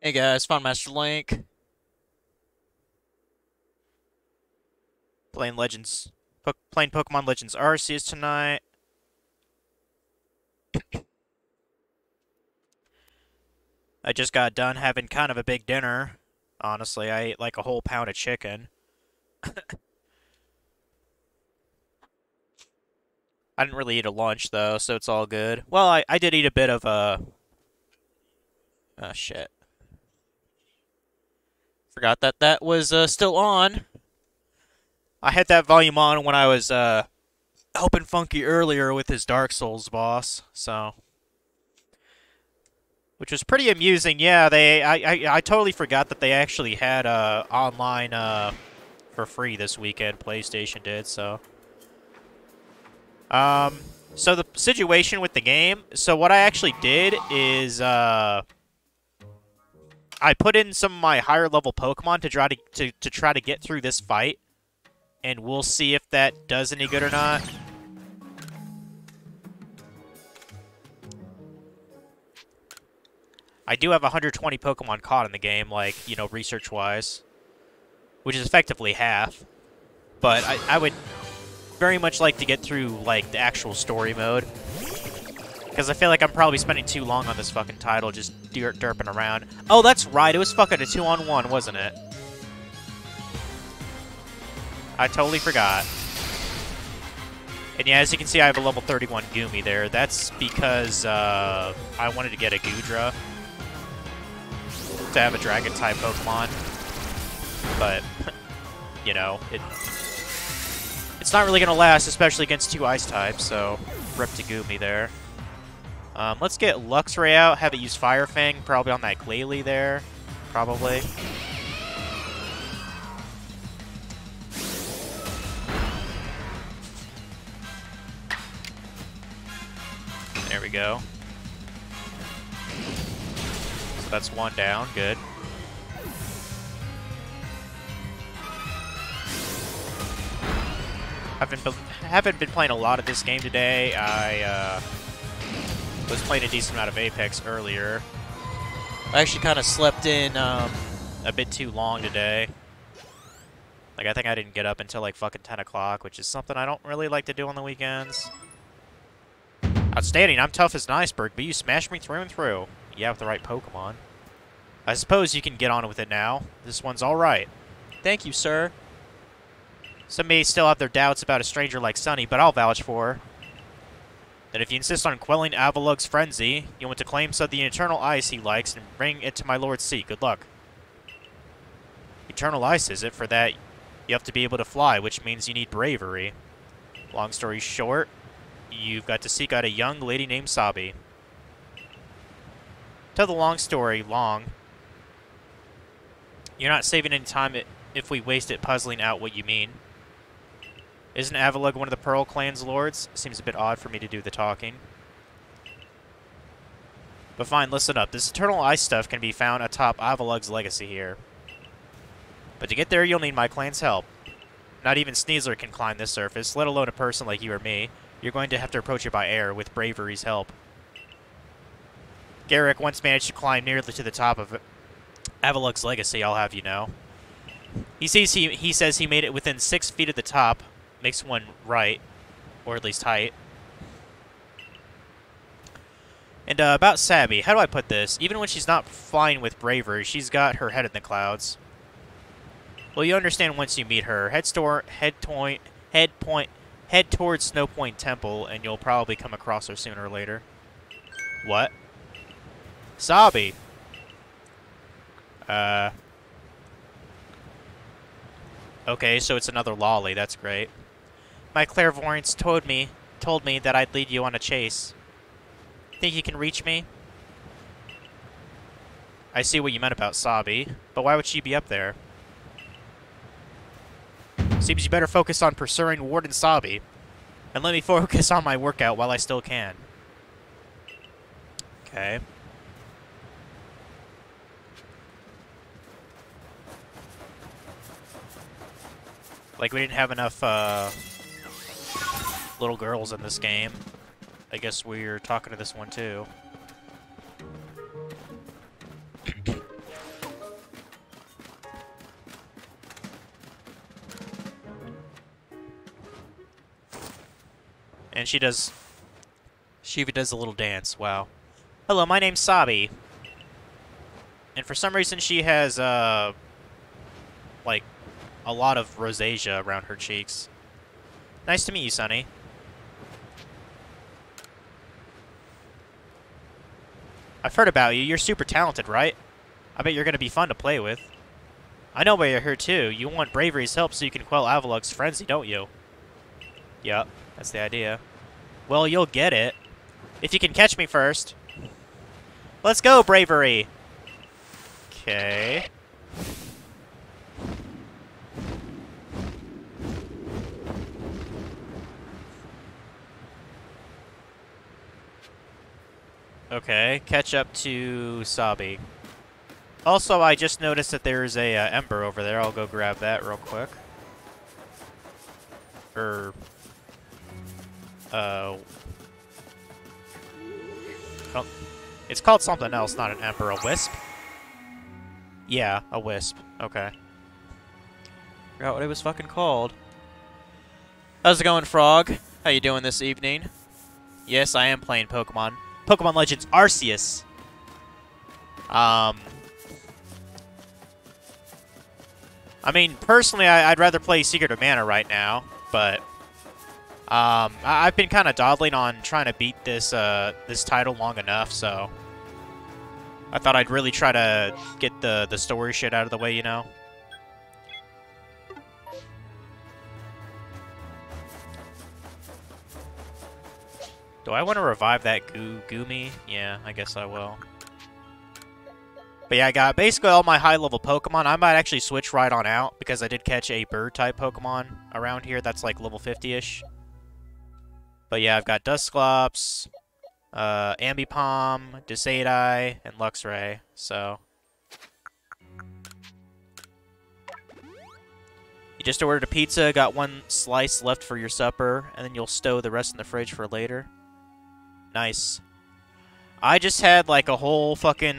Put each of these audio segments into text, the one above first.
Hey guys, Master Link, playing Legends, playing Pokemon Legends Arceus tonight. I just got done having kind of a big dinner. Honestly, I ate like a whole pound of chicken. I didn't really eat a lunch though, so it's all good. Well, I did eat a bit of oh shit. Forgot that that was still on. I had that volume on when I was helping Funky earlier with his Dark Souls boss, so which was pretty amusing. Yeah, I totally forgot that they actually had online for free this weekend. PlayStation did so. Um, so the situation with the game. So what I actually did is I put in some of my higher level Pokemon to try to get through this fight, and we'll see if that does any good or not. I do have 120 Pokemon caught in the game, like, you know, research-wise, which is effectively half. But I would very much like to get through, like, the actual story mode. Because I feel like I'm probably spending too long on this fucking title just derping around. Oh, that's right, it was fucking a 2-on-1, wasn't it? I totally forgot. And yeah, as you can see, I have a level 31 Goomy there. That's because I wanted to get a Goodra to have a Dragon-type Pokemon. But, you know, it's not really going to last, especially against two Ice types, so rip to Goomy there. Let's get Luxray out, have it use Fire Fang, probably on that Glalie there. Probably. There we go. So that's one down, good. Haven't been playing a lot of this game today. I was playing a decent amount of Apex earlier. I actually kind of slept in a bit too long today. Like, I think I didn't get up until like fucking 10 o'clock, which is something I don't really like to do on the weekends. Outstanding, I'm tough as an iceberg, but you smashed me through and through. Yeah, with the right Pokemon. I suppose you can get on with it now. This one's alright. Thank you, sir. Some may still have their doubts about a stranger like Sunny, but I'll vouch for her. Then if you insist on quelling Avalug's frenzy, you want to claim some of the eternal ice he likes and bring it to my lord's seat. Good luck. Eternal ice, is it? For that, you have to be able to fly, which means you need bravery. Long story short, you've got to seek out a young lady named Sabi. Tell the long story long. You're not saving any time if we waste it puzzling out what you mean. Isn't Avalugg one of the Pearl Clan's lords? Seems a bit odd for me to do the talking. But fine, listen up. This eternal ice stuff can be found atop Avalugg's legacy here. But to get there, you'll need my clan's help. Not even Sneasler can climb this surface, let alone a person like you or me. You're going to have to approach it by air, with bravery's help. Garrick once managed to climb nearly to the top of Avalugg's legacy, I'll have you know. He says he made it within 6 feet of the top. Makes one right, or at least height. And about Sabi, how do I put this? Even when she's not flying with bravery, she's got her head in the clouds. Well, you understand once you meet her. Head towards Snow Point Temple, and you'll probably come across her sooner or later. What? Sabi. Okay, so it's another lolly. That's great. My clairvoyance told me that I'd lead you on a chase. Think you can reach me? I see what you meant about Sabi, but why would she be up there? Seems you better focus on pursuing Warden Sabi, and let me focus on my workout while I still can. Okay. Like, we didn't have enough, little girls in this game. I guess we're talking to this one too. And she even does a little dance. Wow. Hello, my name's Sabi. And for some reason she has, like, a lot of rosacea around her cheeks. Nice to meet you, Sunny. I've heard about you. You're super talented, right? I bet you're going to be fun to play with. I know why you're here, too. You want Bravery's help so you can quell Avalug's frenzy, don't you? Yup, that's the idea. Well, you'll get it. If you can catch me first. Let's go, Bravery! Okay. Okay, catch up to Sabi. Also, I just noticed that there's a Ember over there. I'll go grab that real quick. Oh, it's called something else, not an Ember. A Wisp? Yeah, a Wisp. Okay. Forgot what it was fucking called. How's it going, Frog? How you doing this evening? Yes, I am playing Pokemon. Pokemon Legends Arceus. I mean, personally, I'd rather play Secret of Mana right now, but I've been kind of dawdling on trying to beat this this title long enough, so I thought I'd really try to get the story shit out of the way, you know? Do I want to revive that Goomy? Yeah, I guess I will. But yeah, I got basically all my high-level Pokemon. I might actually switch right on out, because I did catch a Bird-type Pokemon around here that's like level 50-ish. But yeah, I've got Dusclops, Ambipom, Decidueye, and Luxray, so... You just ordered a pizza, got one slice left for your supper, and then you'll stow the rest in the fridge for later. Nice. I just had like a whole fucking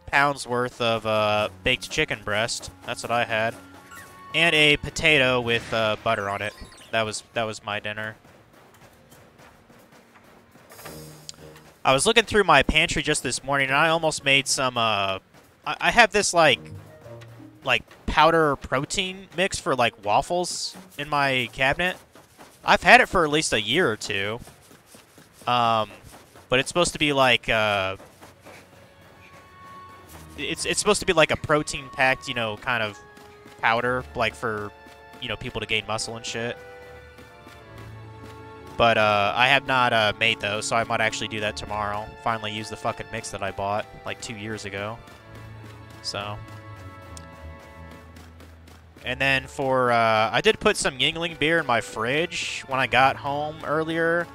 pound's worth of baked chicken breast. That's what I had. And a potato with butter on it. That was my dinner. I was looking through my pantry just this morning, and I almost made some, I have this, like, powder protein mix for, like, waffles in my cabinet. I've had it for at least a year or two. But it's supposed to be, like, it's supposed to be, like, a protein-packed, you know, kind of powder, like, for, you know, people to gain muscle and shit. But I have not made those, so I might actually do that tomorrow. Finally use the fucking mix that I bought like 2 years ago. So. And then for, I did put some Yingling beer in my fridge when I got home earlier.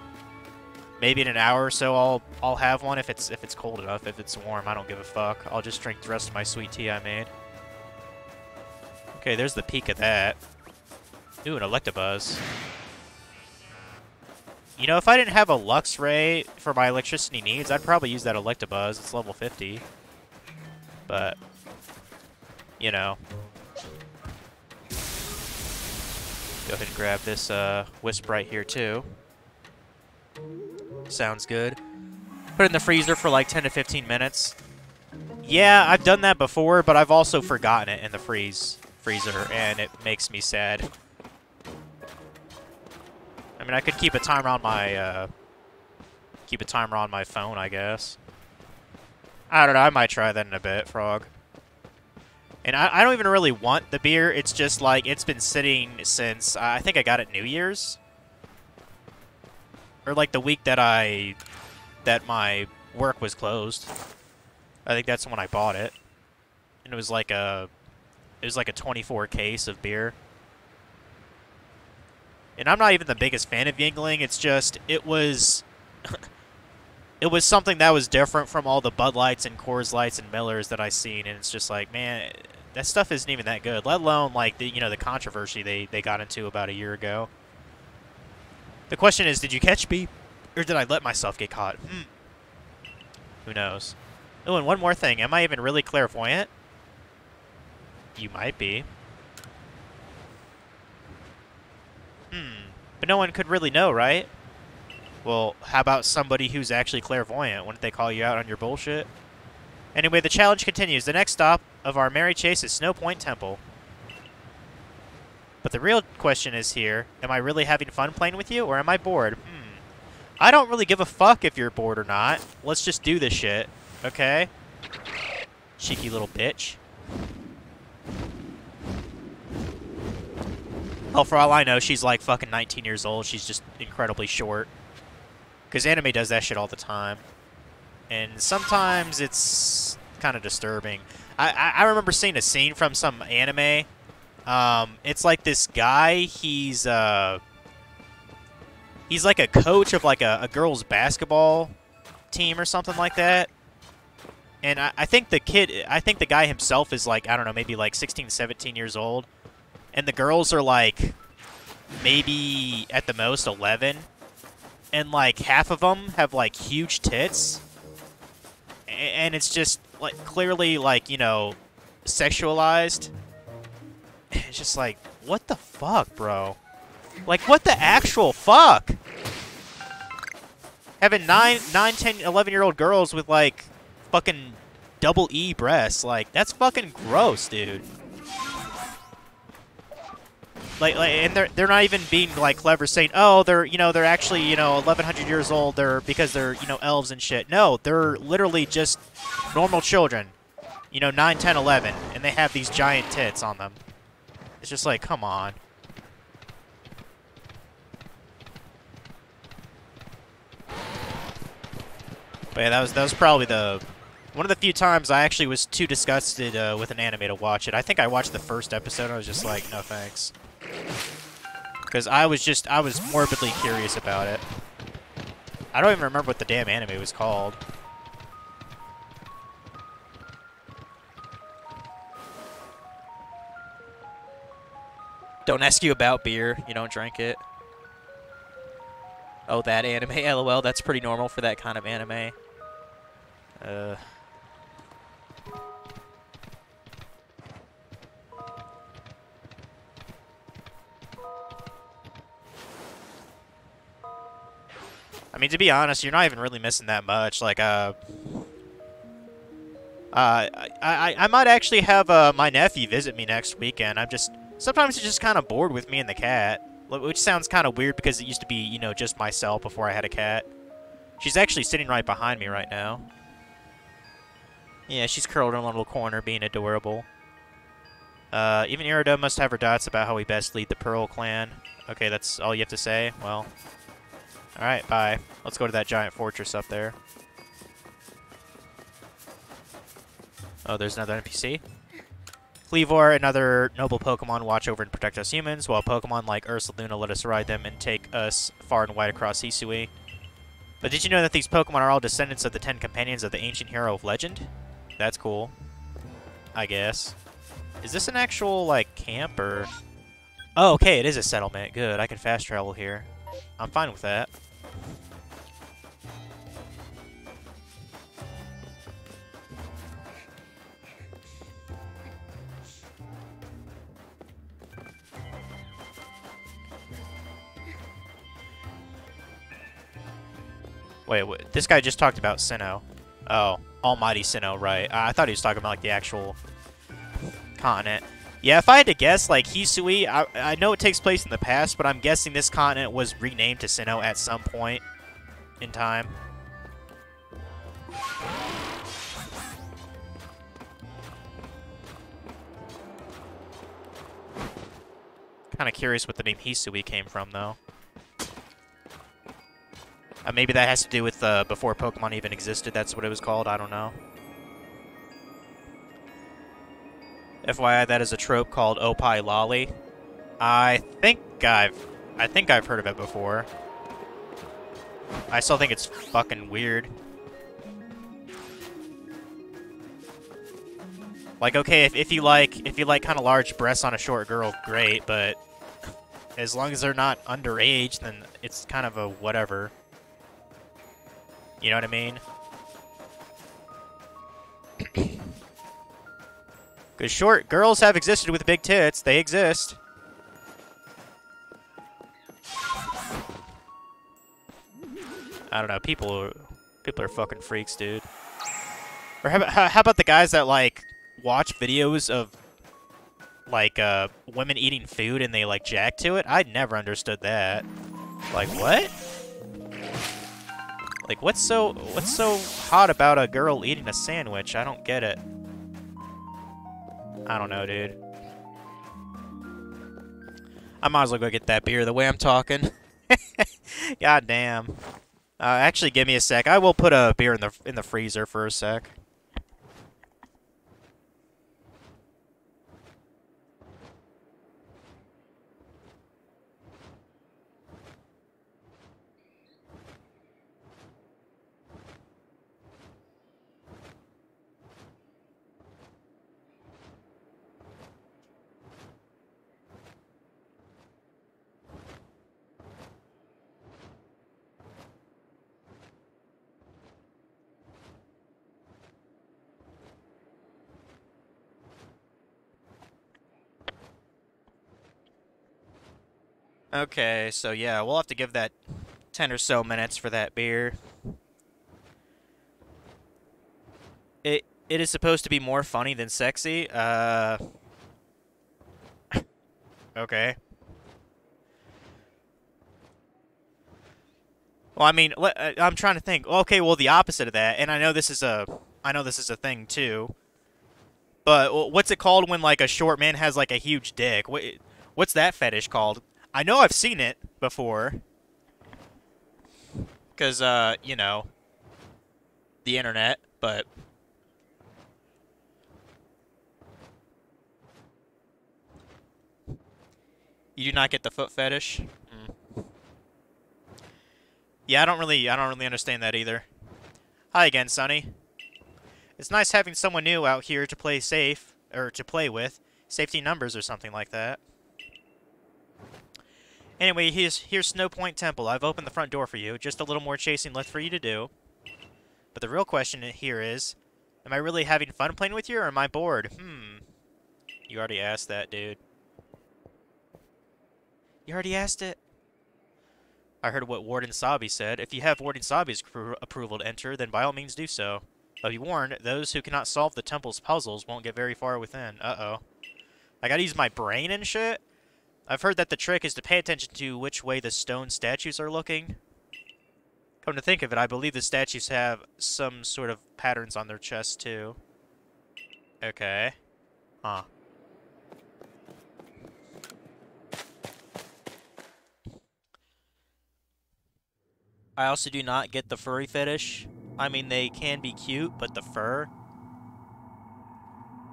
Maybe in an hour or so I'll have one if it's cold enough. If it's warm, I don't give a fuck. I'll just drink the rest of my sweet tea I made. Okay, there's the peak of that. Ooh, an Electabuzz. You know, if I didn't have a Luxray for my electricity needs, I'd probably use that Electabuzz. It's level 50. But, you know. Go ahead and grab this Wisp right here, too. Sounds good. Put it in the freezer for like 10 to 15 minutes. Yeah, I've done that before, but I've also forgotten it in the freezer, and it makes me sad. I mean, I could keep a timer on my phone, I guess. I don't know. I might try that in a bit, Frog. And I don't even really want the beer. It's just like it's been sitting since I think I got it New Year's, or like the week that my work was closed. I think that's when I bought it, and it was like a 24 case of beer. And I'm not even the biggest fan of Yingling. It's just, it was something that was different from all the Bud Lights and Coors Lights and Millers that I've seen. And it's just like, man, that stuff isn't even that good. Let alone, like, the controversy they got into about a year ago. The question is, did you catch me? Or did I let myself get caught? Who knows? Oh, and one more thing. Am I even really clairvoyant? You might be. But no one could really know, right? Well, how about somebody who's actually clairvoyant? Wouldn't they call you out on your bullshit? Anyway, the challenge continues. The next stop of our merry chase is Snow Point Temple. But the real question is here, am I really having fun playing with you, or am I bored? I don't really give a fuck if you're bored or not. Let's just do this shit, okay? Cheeky little bitch. Well, for all I know, she's like fucking 19 years old. She's just incredibly short. Because anime does that shit all the time. And sometimes it's kind of disturbing. I remember seeing a scene from some anime. It's like this guy, he's like a coach of like a girls' basketball team or something like that. And I think the guy himself is like, I don't know, maybe like 16, 17 years old. And the girls are like maybe at the most 11. And like half of them have like huge tits. And it's just like clearly like, you know, sexualized. It's just like, what the fuck, bro? Like, what the actual fuck? Having 9, 10, 11-year-old girls with, like, fucking double E breasts. Like, that's fucking gross, dude. Like, and they're not even being, like, clever saying, oh, they're actually, 1,100 years old, because they're, elves and shit. No, they're literally just normal children. 9, 10, 11. And they have these giant tits on them. It's just like, come on. But yeah, that was probably one of the few times I actually was too disgusted with an anime to watch it. I think I watched the first episode and I was just like, no thanks. Because I was morbidly curious about it. I don't even remember what the damn anime was called. Don't ask you about beer. You don't drink it. Oh, that anime? LOL, that's pretty normal for that kind of anime. I mean, to be honest, you're not even really missing that much. Like, I might actually have my nephew visit me next weekend. Sometimes he's just kind of bored with me and the cat. Which sounds kind of weird because it used to be, just myself before I had a cat. She's actually sitting right behind me right now. Yeah, she's curled in a little corner being adorable. Even Irido must have her doubts about how we best lead the Pearl clan. Okay, that's all you have to say? Well, alright, bye. Let's go to that giant fortress up there. Oh, there's another NPC? Kleavor and other noble Pokemon watch over and protect us humans, while Pokemon like Ursaluna let us ride them and take us far and wide across Hisui. But did you know that these Pokemon are all descendants of the 10 companions of the ancient hero of legend? That's cool. I guess. Is this an actual, like, camp, or... Oh, okay, it is a settlement. Good, I can fast travel here. I'm fine with that. Wait, this guy just talked about Sinnoh. Oh, Almighty Sinnoh, right. I thought he was talking about, like, the actual continent. Yeah, if I had to guess, like, Hisui, I know it takes place in the past, but I'm guessing this continent was renamed to Sinnoh at some point in time. Kind of curious what the name Hisui came from, though. Maybe that has to do with before Pokemon even existed. That's what it was called. I don't know. FYI, that is a trope called Opie Lolly. I think I've heard of it before. I still think it's fucking weird. Like, okay, if you like kind of large breasts on a short girl, great. But as long as they're not underage, then it's kind of a whatever. You know what I mean? Because short girls have existed with big tits. They exist. I don't know. People are fucking freaks, dude. Or how about the guys that like watch videos of like women eating food and they like jack to it? I never understood that. Like what? Like what's so hot about a girl eating a sandwich? I don't get it. I don't know, dude. I might as well go get that beer the way I'm talking. God damn. Actually, give me a sec. I will put a beer in the freezer for a sec. Okay, so yeah, we'll have to give that 10 or so minutes for that beer. It is supposed to be more funny than sexy. Okay. Well, I mean, I'm trying to think. Okay, well, the opposite of that, and I know this is a thing too. But what's it called when like a short man has like a huge dick? What's that fetish called? I know I've seen it before. 'Cause you know, the internet, but you do not get the foot fetish? Mm. Yeah, I don't really understand that either. Hi again, Sonny. It's nice having someone new out here to play safe, or to play with. Safety numbers or something like that. Anyway, here's Snowpoint Temple. I've opened the front door for you. Just a little more chasing left for you to do. But the real question here is, am I really having fun playing with you, or am I bored? You already asked that, dude. You already asked it. I heard what Warden Sabi said. If you have Warden Sabi's approval to enter, then by all means do so. But be warned, those who cannot solve the temple's puzzles won't get very far within. Uh-oh. I gotta use my brain and shit? I've heard that the trick is to pay attention to which way the stone statues are looking. Come to think of it, I believe the statues have some sort of patterns on their chests, too. Okay. Huh. I also do not get the furry fetish. I mean, they can be cute, but the fur?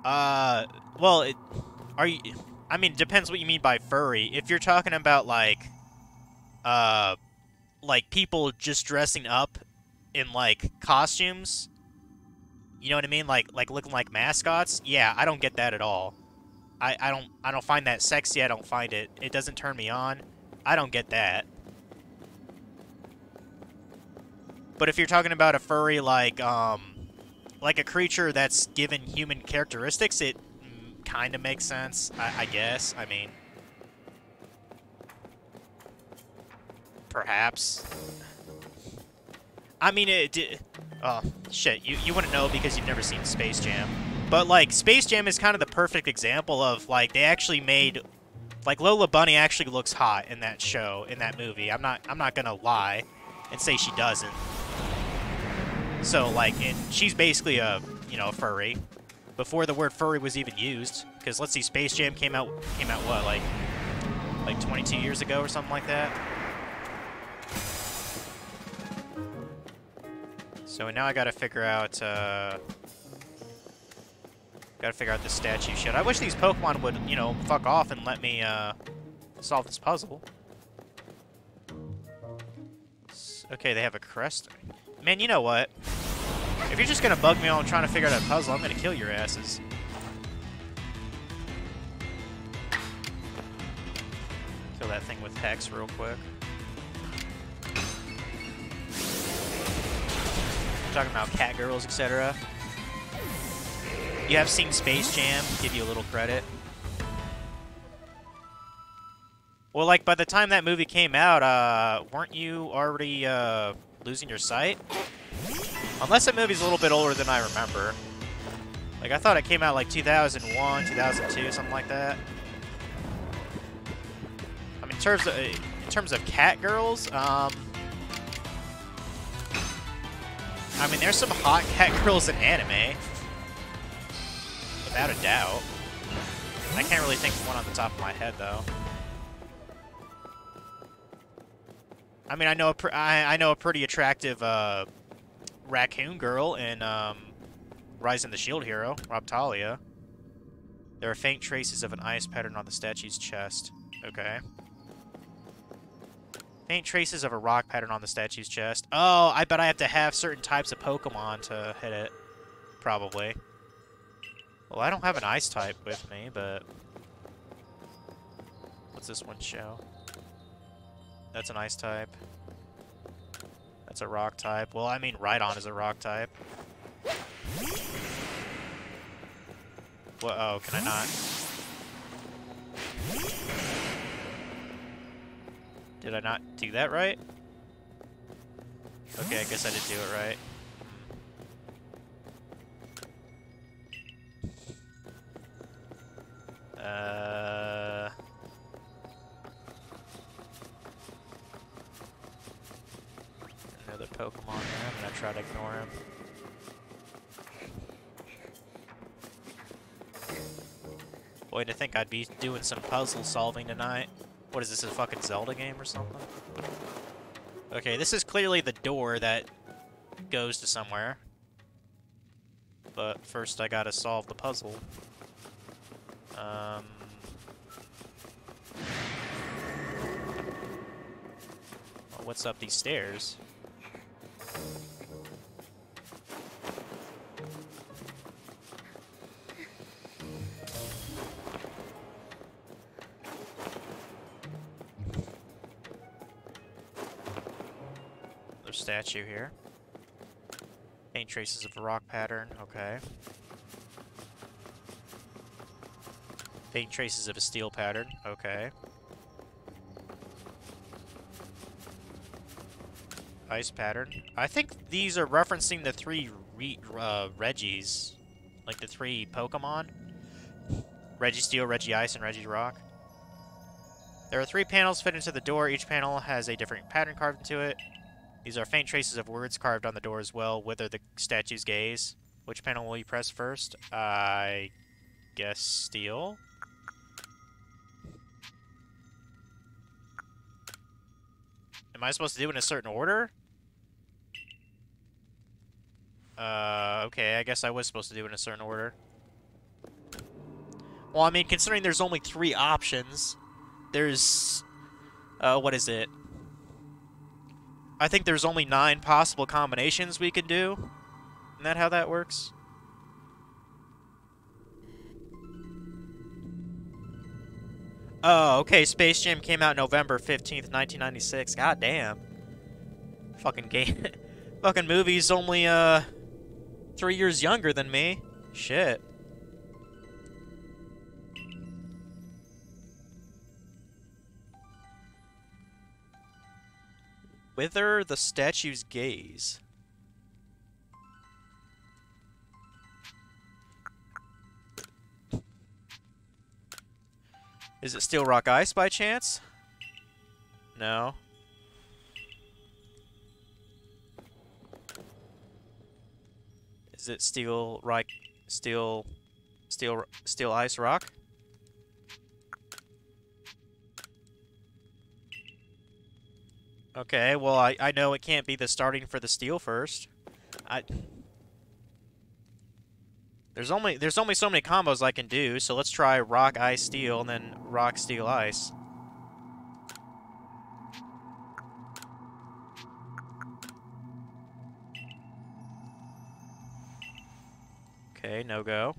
Well, are you... I mean, it depends what you mean by furry. If you're talking about, like people just dressing up in, like, costumes, you know what I mean? Like looking like mascots? Yeah, I don't get that at all. I don't find that sexy. I don't find it. It doesn't turn me on. I don't get that. But if you're talking about a furry, like a creature that's given human characteristics, it kind of makes sense, I guess. I mean, perhaps. I mean, oh, shit, you wouldn't know because you've never seen Space Jam. But, like, Space Jam is kind of the perfect example of, like, they actually made... Like, Lola Bunny actually looks hot in that show, in that movie. I'm not gonna lie and say she doesn't. So, like, she's basically a, you know, a furry. Before the word furry was even used. Because, let's see, Space Jam came out what, like 22 years ago or something like that? So now I gotta figure out, the statue shit. I wish these Pokemon would, you know, fuck off and let me, solve this puzzle. Okay, they have a crest. Man, you know what? If you're just gonna bug me while I'm trying to figure out a puzzle, I'm gonna kill your asses. Kill that thing with Hex real quick. Talking about cat girls, etc. You have seen Space Jam, give you a little credit. Well, like, by the time that movie came out, weren't you already, losing your sight? Unless the movie's a little bit older than I remember. Like, I thought it came out like 2001, 2002, something like that. I mean, in terms of cat girls, I mean, there's some hot cat girls in anime. Without a doubt. I can't really think of one on the top of my head, though. I mean, I know a pretty attractive raccoon girl in Rise of the Shield Hero, Robtalia. There are faint traces of an ice pattern on the statue's chest. Okay. Faint traces of a rock pattern on the statue's chest. Oh, I bet I have to have certain types of Pokemon to hit it. Probably. Well, I don't have an ice type with me, but... What's this one show? That's an ice type. That's a rock type. Well, I mean, Rhydon is a rock type. What? Oh, can I not? Did I not do that right? Okay, I guess I didn't do it right. Another Pokemon there. I'm gonna try to ignore him. Boy, to think I'd be doing some puzzle solving tonight. What is this, a fucking Zelda game or something? Okay, this is clearly the door that goes to somewhere. But first I gotta solve the puzzle. Well, what's up these stairs? Statue here. Faint traces of a rock pattern. Okay. Faint traces of a steel pattern. Okay. Ice pattern. I think these are referencing the three Regis. Like the three Pokemon. Registeel, Regice, and Regirock. There are 3 panels fit into the door. Each panel has a different pattern carved into it. These are faint traces of words carved on the door as well. Wither the statue's gaze. Which panel will you press first? I guess steel. Am I supposed to do it in a certain order? Okay, I guess I was supposed to do it in a certain order. Well, I mean, considering there's only 3 options, there's... what is it? I think there's only 9 possible combinations we can do. Isn't that how that works? Oh, okay. Space Jam came out November 15th, 1996. God damn. Fucking game. Fucking movie's only, 3 years younger than me. Shit. Wither the statue's gaze. Is it Steel Rock Ice by chance? No. Is it Steel Ice Rock? Okay, well, I know it can't be the starting for the steel first. There's only so many combos I can do, so let's try rock, ice, steel, and then rock, steel, ice. Okay, no go.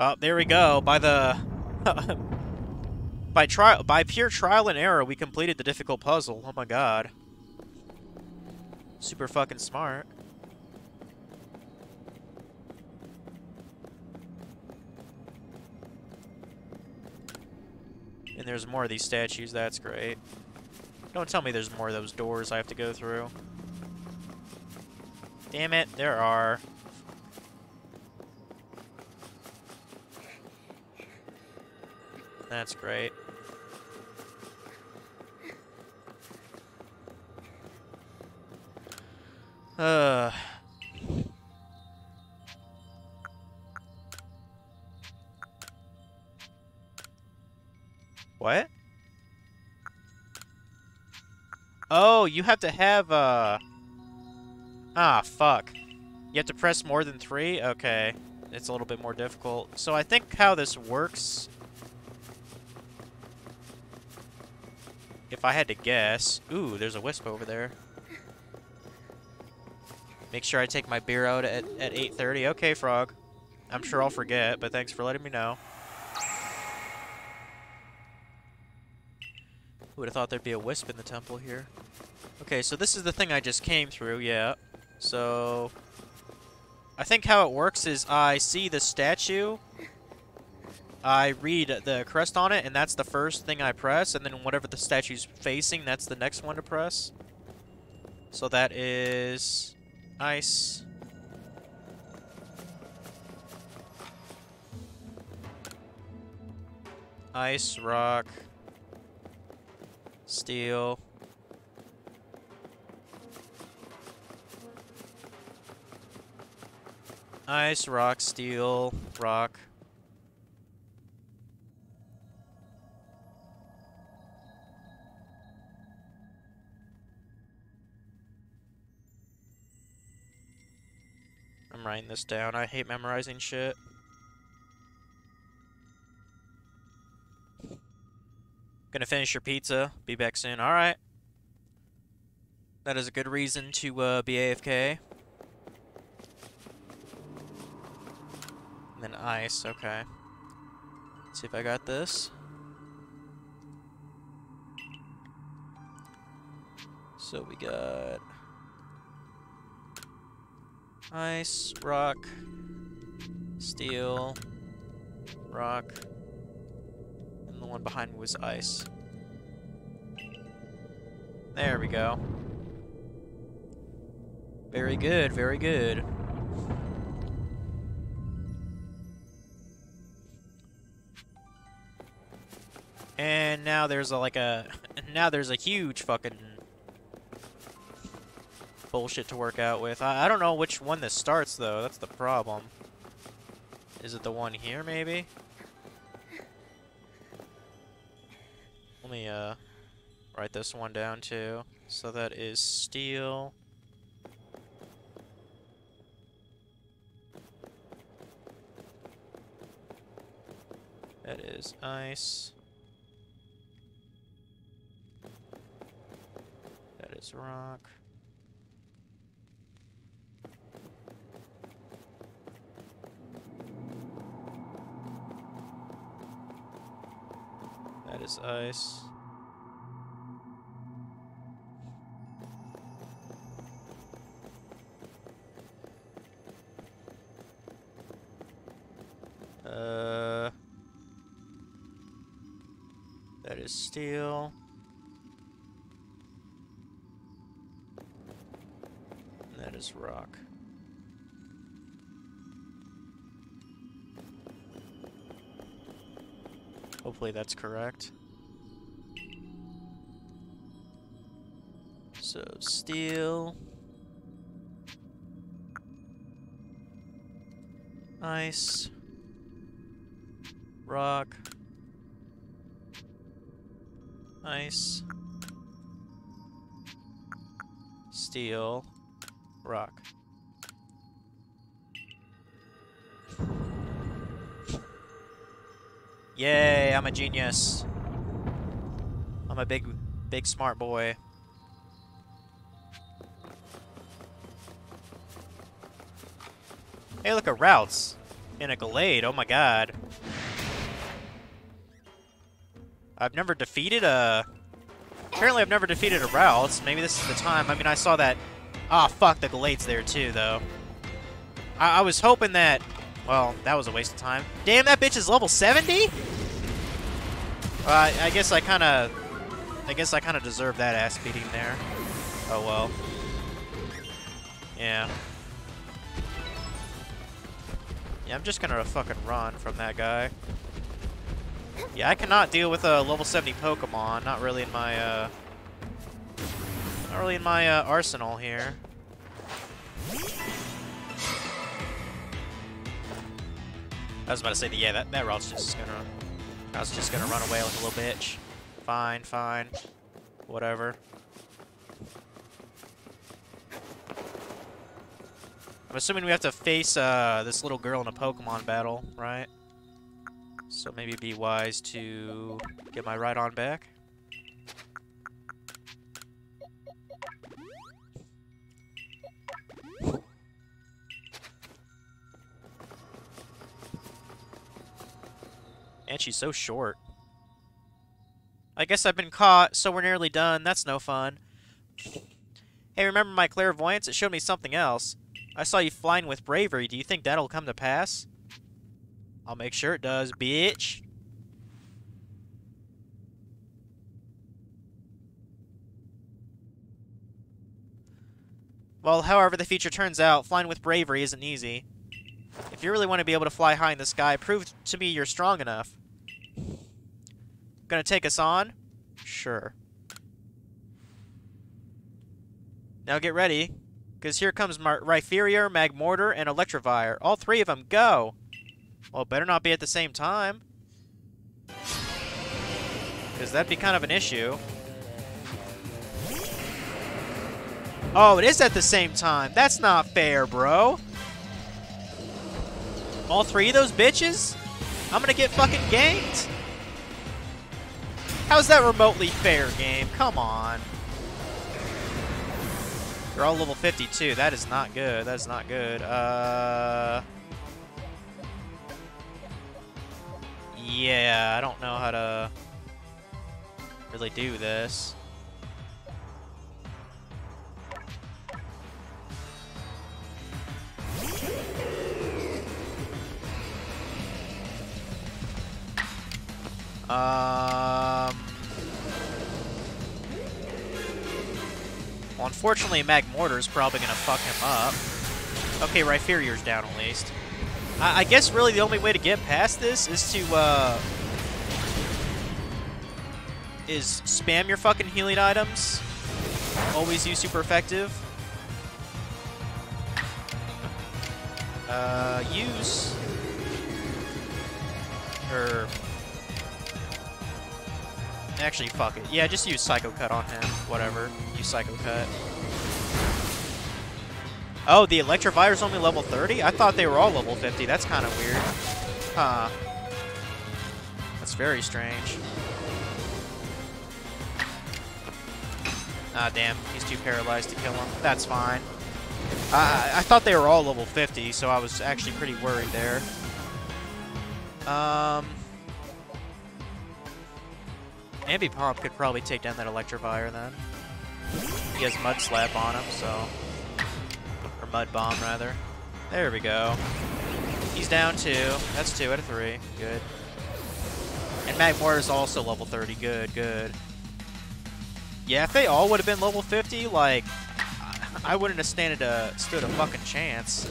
Oh, there we go. By the by pure trial and error, we completed the difficult puzzle. Oh my god. Super fucking smart. And there's more of these statues, that's great. Don't tell me there's more of those doors I have to go through. Damn it, there are. That's great. What? Oh, you have to have, Ah, fuck. You have to press more than 3? Okay. It's a little bit more difficult. So I think how this works... If I had to guess... Ooh, there's a wisp over there. Make sure I take my beer out at 8:30. Okay, Frog. I'm sure I'll forget, but thanks for letting me know. Who would have thought there'd be a wisp in the temple here? Okay, so this is the thing I just came through, yeah. So... I think how it works is I see the statue, I read the crest on it, and that's the first thing I press, and then whatever the statue's facing, that's the next one to press. So that is... ice. Ice, rock, steel. Ice, rock, steel, rock. I'm writing this down. I hate memorizing shit. Gonna finish your pizza. Be back soon. Alright. That is a good reason to be AFK. And then ice, okay. Let's see if I got this. So we got... ice, rock, steel, rock, and the one behind me was ice. There we go. Very good, very good. And now there's now there's a huge fucking bullshit to work out with. I don't know which one this starts though, that's the problem. Is it the one here maybe? Let me write this one down too. So that is steel. That is ice. That is rock. That is ice. That is steel. And that is rock. Hopefully that's correct. So, steel. Ice. Rock. Ice. Steel. Rock. Yay, I'm a genius. I'm a big smart boy. Hey, look at routes in a Glade. Oh my god. I've never defeated a... Apparently I've never defeated a Routes. Maybe this is the time. I mean, I saw that Ah, fuck, the Gallade's there too, though. I was hoping that... Well, that was a waste of time. Damn, that bitch is level 70? I guess I kind of... deserve that ass beating there. Oh, well. Yeah. Yeah, I'm just gonna fucking run from that guy. Yeah, I cannot deal with a level 70 Pokemon. Not really in my, arsenal here. I was about to say that, yeah, that route's just gonna... I was just gonna run away like a little bitch. Fine, fine. Whatever. I'm assuming we have to face, this little girl in a Pokemon battle, right? So maybe it'd be wise to get my ride on back. And she's so short. I guess I've been caught, so we're nearly done. That's no fun. Hey, remember my clairvoyance? It showed me something else. I saw you flying with bravery. Do you think that'll come to pass? I'll make sure it does, bitch. Well, however the future turns out, flying with bravery isn't easy. If you really want to be able to fly high in the sky, prove to me you're strong enough. Gonna take us on? Sure. Now get ready, because here comes Rhyperior, Magmortar, and Electivire. All three of them, go! Well, better not be at the same time. Because that'd be kind of an issue. Oh, it is at the same time. That's not fair, bro. All three of those bitches? I'm gonna get fucking ganked. How's that remotely fair, game? Come on. They're all level 52. That is not good. That is not good. Yeah, I don't know how to really do this. Well, unfortunately, Magmortar's probably gonna fuck him up. Okay, Rhyperior's down at least. I guess really the only way to get past this is to, is spam your fucking healing items. Always use super effective. Use... Or... Actually, fuck it. Yeah, just use Psycho Cut on him. Whatever. Use Psycho Cut. Oh, the Electivire's only level 30? I thought they were all level 50. That's kind of weird. Huh. That's very strange. Ah, damn. He's too paralyzed to kill him. That's fine. I thought they were all level 50, so I was actually pretty worried there. Ambipomp could probably take down that Electivire then. He has Mud Slap on him, so... Or Mud Bomb, rather. There we go. He's down 2. That's 2 out of 3. Good. And Magmortar is also level 30. Good, good. Yeah, if they all would have been level 50, like... I wouldn't have stood a fucking chance.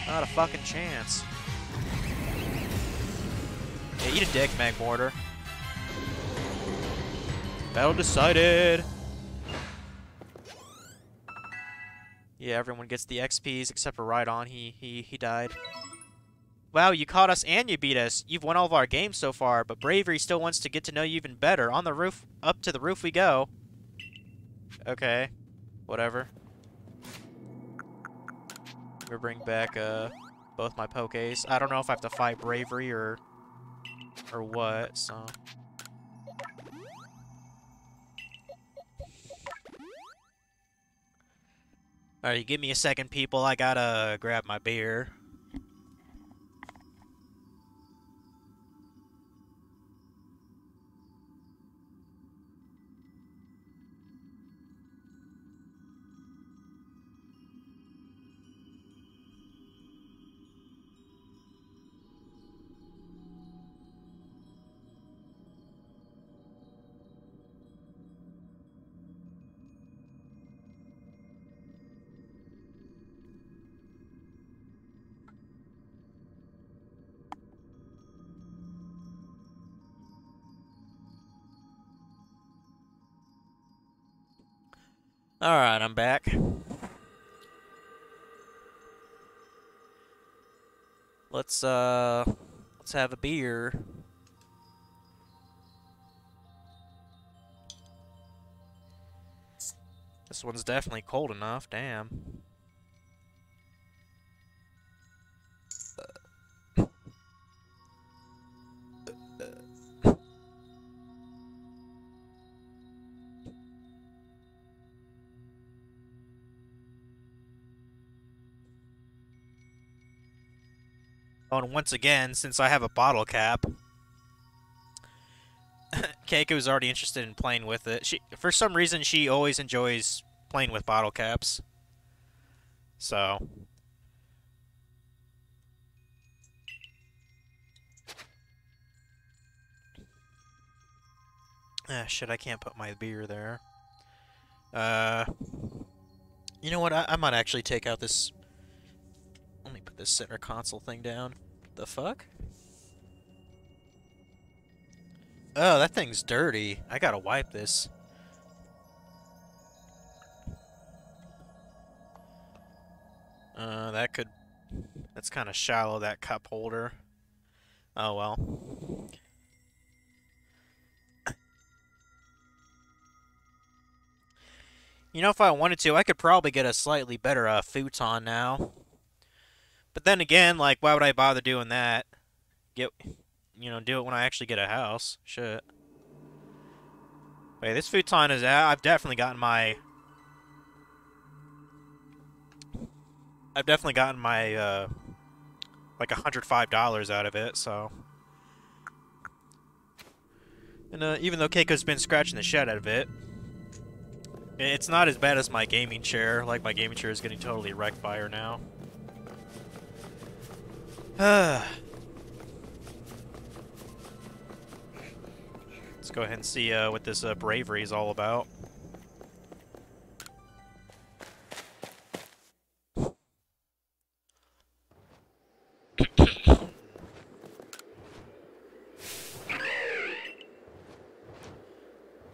Not a fucking chance. Yeah, eat a dick, Magmortar. Battle decided. Yeah, everyone gets the XPs except for Rhydon. He died. Wow, you caught us and you beat us. You've won all of our games so far, but Bravery still wants to get to know you even better. On the roof, up to the roof we go. Okay, whatever. We'll bring back both my Pokés. I don't know if I have to fight Bravery or what, so... Alright, give me a second, people. I gotta grab my beer. Alright, I'm back. Let's have a beer. This one's definitely cold enough, damn. Oh, and once again, since I have a bottle cap, Keiko's already interested in playing with it. For some reason, she always enjoys playing with bottle caps. So. Ah, shit, I can't put my beer there. You know what? I might actually take out this... Let me put this center console thing down. The fuck? Oh, that thing's dirty. I gotta wipe this. That could... That's kind of shallow, that cup holder. Oh, well. You know, if I wanted to, I could probably get a slightly better futon now. But then again, like, why would I bother doing that? Do it when I actually get a house. Shit. Wait, this futon is... I've definitely gotten my... like, $105 out of it, so... And, even though Keiko's been scratching the shit out of it, it's not as bad as my gaming chair. Like, my gaming chair is getting totally wrecked by her now. Let's go ahead and see what this bravery is all about.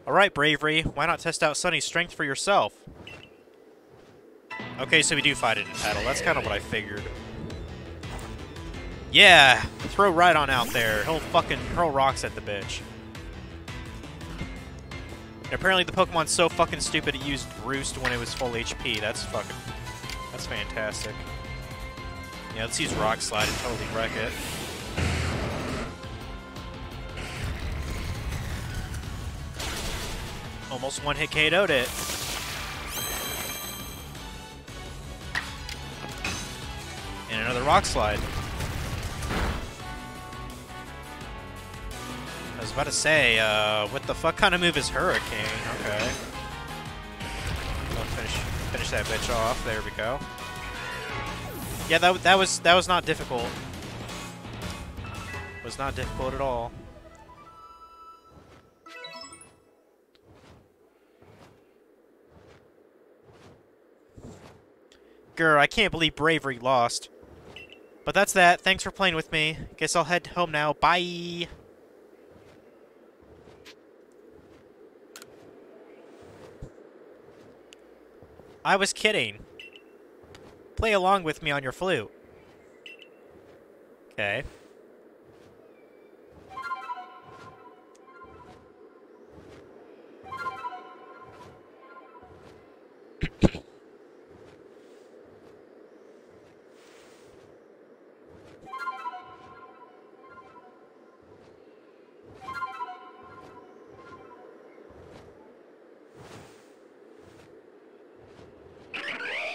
Alright, bravery. Why not test out Sunny's strength for yourself? Okay, so we do fight it in battle. That's kind of what I figured. Yeah! Throw right on out there. He'll fucking hurl rocks at the bitch. And apparently the Pokemon's so fucking stupid it used Roost when it was full HP. That's fantastic. Yeah, let's use Rock Slide and totally wreck it. Almost one-hit KO'd it. And another Rock Slide. I was about to say, what the fuck kind of move is Hurricane? Okay. I'll finish that bitch off. There we go. Yeah, that was not difficult. Was not difficult at all. Grr, I can't believe Bravery lost. But that's that. Thanks for playing with me. Guess I'll head home now. Bye! I was kidding. Play along with me on your flute. Okay.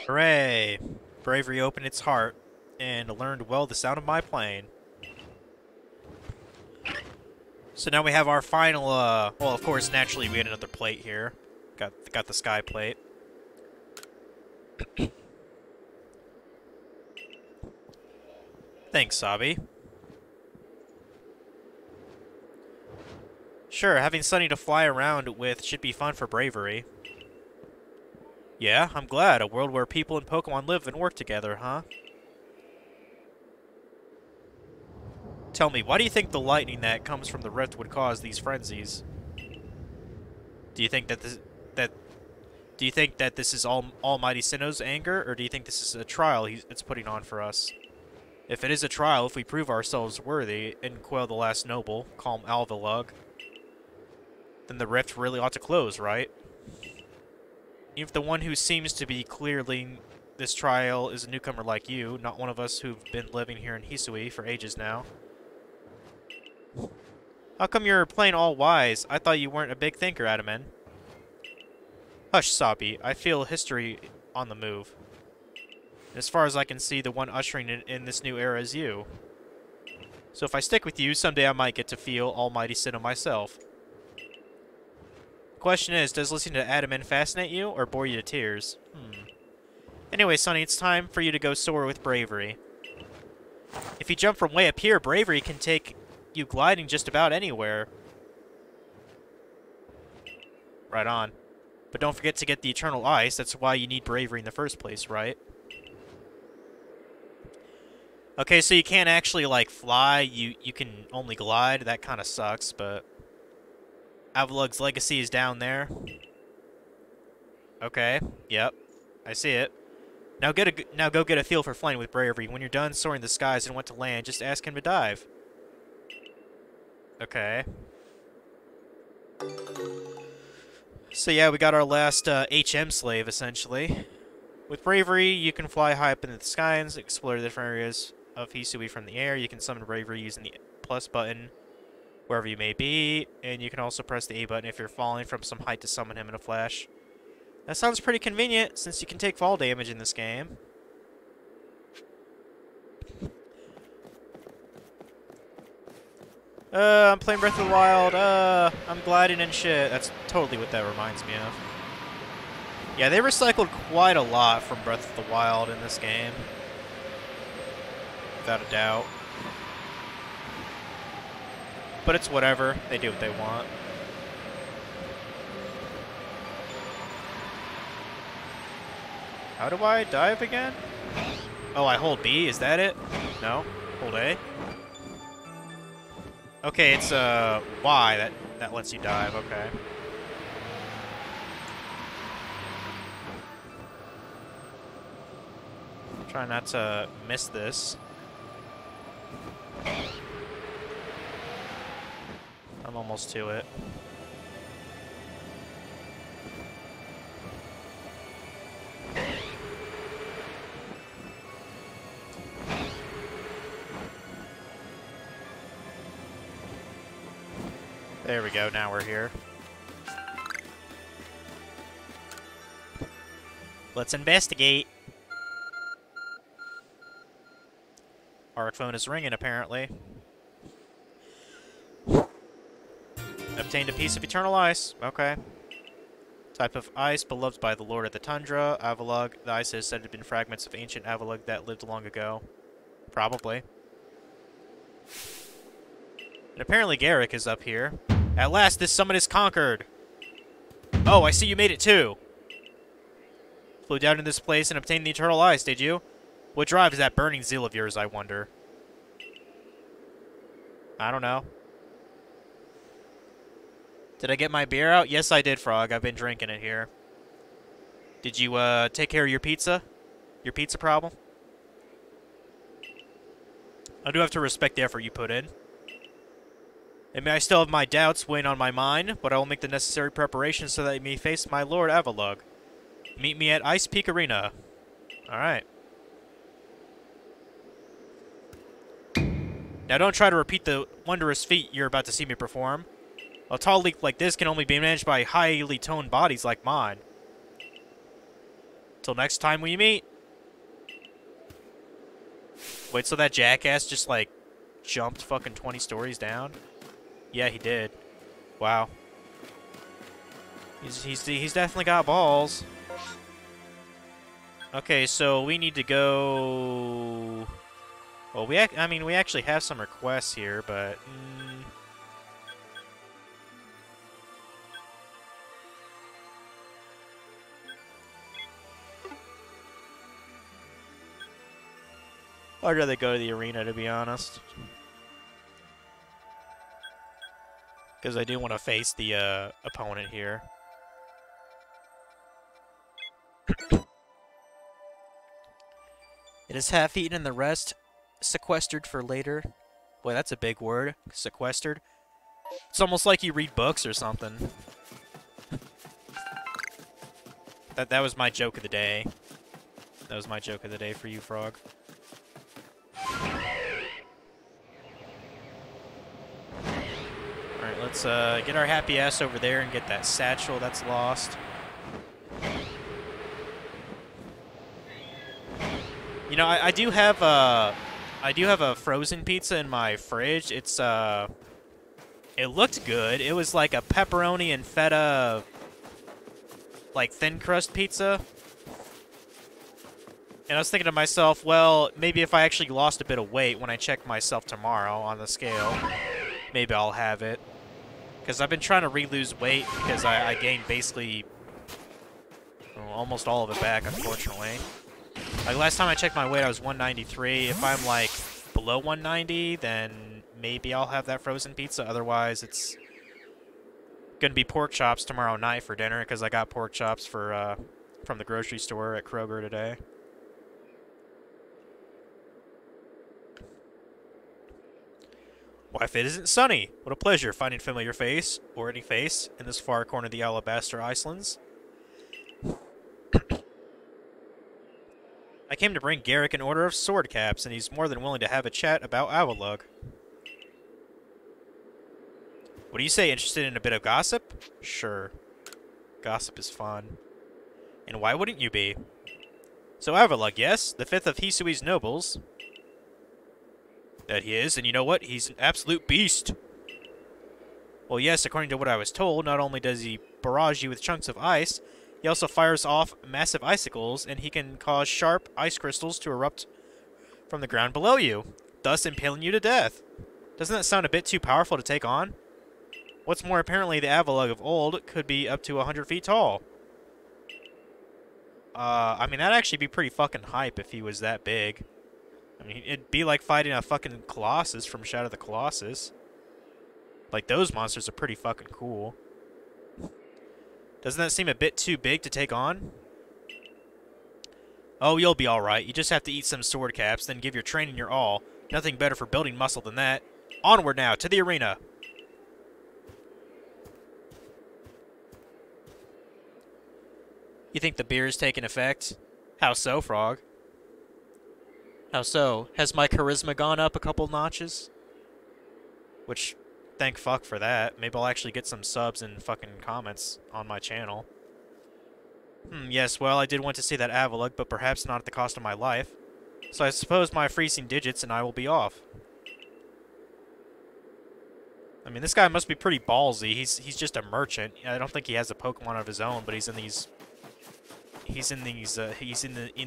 Hooray! Bravery opened its heart and learned well the sound of my playing. So now we have our final, well, of course, naturally we had another plate here. Got the sky plate. Thanks, Sabi. Sure, having Sunny to fly around with should be fun for Bravery. Yeah, I'm glad. A world where people and Pokemon live and work together, huh? Tell me, why do you think the lightning that comes from the rift would cause these frenzies? Do you think that Do you think that this is Almighty Sinnoh's anger, or do you think this is a trial it's putting on for us? If it is a trial, if we prove ourselves worthy and quell the last noble, calm Alvilug, then the rift really ought to close, right? If the one who seems to be clearly this trial is a newcomer like you, not one of us who've been living here in Hisui for ages now. How come you're playing all wise? I thought you weren't a big thinker, Adaman. Hush, Sabi. I feel history on the move. As far as I can see, the one ushering in this new era is you. So if I stick with you, someday I might get to feel Almighty Sinnoh myself. The question is, does listening to Adaman fascinate you, or bore you to tears? Anyway, Sonny, it's time for you to go soar with Bravery. If you jump from way up here, Bravery can take you gliding just about anywhere. Right on. But don't forget to get the Eternal Ice. That's why you need Bravery in the first place, right? Okay, so you can't actually, like, fly. You can only glide. That kind of sucks, but... Avalug's legacy is down there. Okay, yep. I see it. Now go get a feel for flying with Bravery. When you're done soaring the skies and want to land, just ask him to dive. Okay. So yeah, we got our last HM slave, essentially. With Bravery, you can fly high up into the skies, explore the different areas of Hisui from the air. You can summon Bravery using the plus button wherever you may be, and you can also press the A button if you're falling from some height to summon him in a flash. That sounds pretty convenient, since you can take fall damage in this game. I'm playing Breath of the Wild. I'm gliding and shit. That's totally what that reminds me of. Yeah, they recycled quite a lot from Breath of the Wild in this game. Without a doubt. But it's whatever. They do what they want. How do I dive again? Oh, I hold B? Is that it? No? Hold A? Okay, it's Y that lets you dive. Okay. Try not to miss this. I'm almost to it. There we go, now we're here. Let's investigate. Our phone is ringing, apparently. Obtained a piece of Eternal Ice. Okay. Type of ice beloved by the Lord of the Tundra. Avalug. The ice is said to have been fragments of ancient Avalug that lived long ago. Probably. And apparently Garrick is up here. At last, this summit is conquered. Oh, I see you made it too. Flew down to this place and obtained the Eternal Ice, did you? What drives that burning zeal of yours, I wonder? I don't know. Did I get my beer out? Yes, I did, Frog. I've been drinking it here. Did you, take care of your pizza? Your pizza problem? I do have to respect the effort you put in. And may I still have my doubts weighing on my mind, but I will make the necessary preparations so that I may face my Lord Avalug. Meet me at Ice Peak Arena. Alright. Now don't try to repeat the wondrous feat you're about to see me perform. A tall leap like this can only be managed by highly toned bodies like mine. Till next time we meet. Wait, so that jackass just, like, jumped fucking 20 stories down? Yeah, he did. Wow. He's definitely got balls. Okay, so we need to go... Well, we actually have some requests here, but... I'd rather go to the arena, to be honest. Because I do want to face the opponent here. It is half eaten and the rest sequestered for later. Boy, that's a big word. Sequestered. It's almost like you read books or something. That was my joke of the day. That was my joke of the day for you, Frog. Alright, let's get our happy ass over there and get that satchel that's lost. You know, I do have a frozen pizza in my fridge. It's it looked good. It was like a pepperoni and feta, like thin crust pizza. And I was thinking to myself, well, maybe if I actually lost a bit of weight when I check myself tomorrow on the scale, maybe I'll have it. Because I've been trying to re-lose weight because I gained basically almost all of it back, unfortunately. Like, last time I checked my weight, I was 193. If I'm, like, below 190, then maybe I'll have that frozen pizza. Otherwise, it's going to be pork chops tomorrow night for dinner because I got pork chops for from the grocery store at Kroger today. Why, if it isn't sunny, what a pleasure finding familiar face, or any face, in this far corner of the Alabaster Islands. I came to bring Garrick an order of sword caps, and he's more than willing to have a chat about Avalugg. What do you say, interested in a bit of gossip? Sure. Gossip is fun. And why wouldn't you be? So Avalugg, yes? The fifth of Hisui's nobles. That he is, and you know what? He's an absolute beast. Well, yes, according to what I was told, not only does he barrage you with chunks of ice, he also fires off massive icicles, and he can cause sharp ice crystals to erupt from the ground below you, thus impaling you to death. Doesn't that sound a bit too powerful to take on? What's more, apparently the Avalugg of old could be up to 100 feet tall. I mean, that'd actually be pretty fucking hype if he was that big. I mean, it'd be like fighting a fucking Colossus from Shadow of the Colossus. Like, those monsters are pretty fucking cool. Doesn't that seem a bit too big to take on? Oh, you'll be alright. You just have to eat some sword caps, then give your training your all. Nothing better for building muscle than that. Onward now, to the arena! You think the beer is taking effect? How so, Frog? How so? Has my charisma gone up a couple notches? Which, thank fuck for that. Maybe I'll actually get some subs and fucking comments on my channel. Yes, well, I did want to see that Avalugg, but perhaps not at the cost of my life. So I suppose my freezing digits and I will be off. I mean, this guy must be pretty ballsy. He's just a merchant. I don't think he has a Pokemon of his own, but he's in these... He's in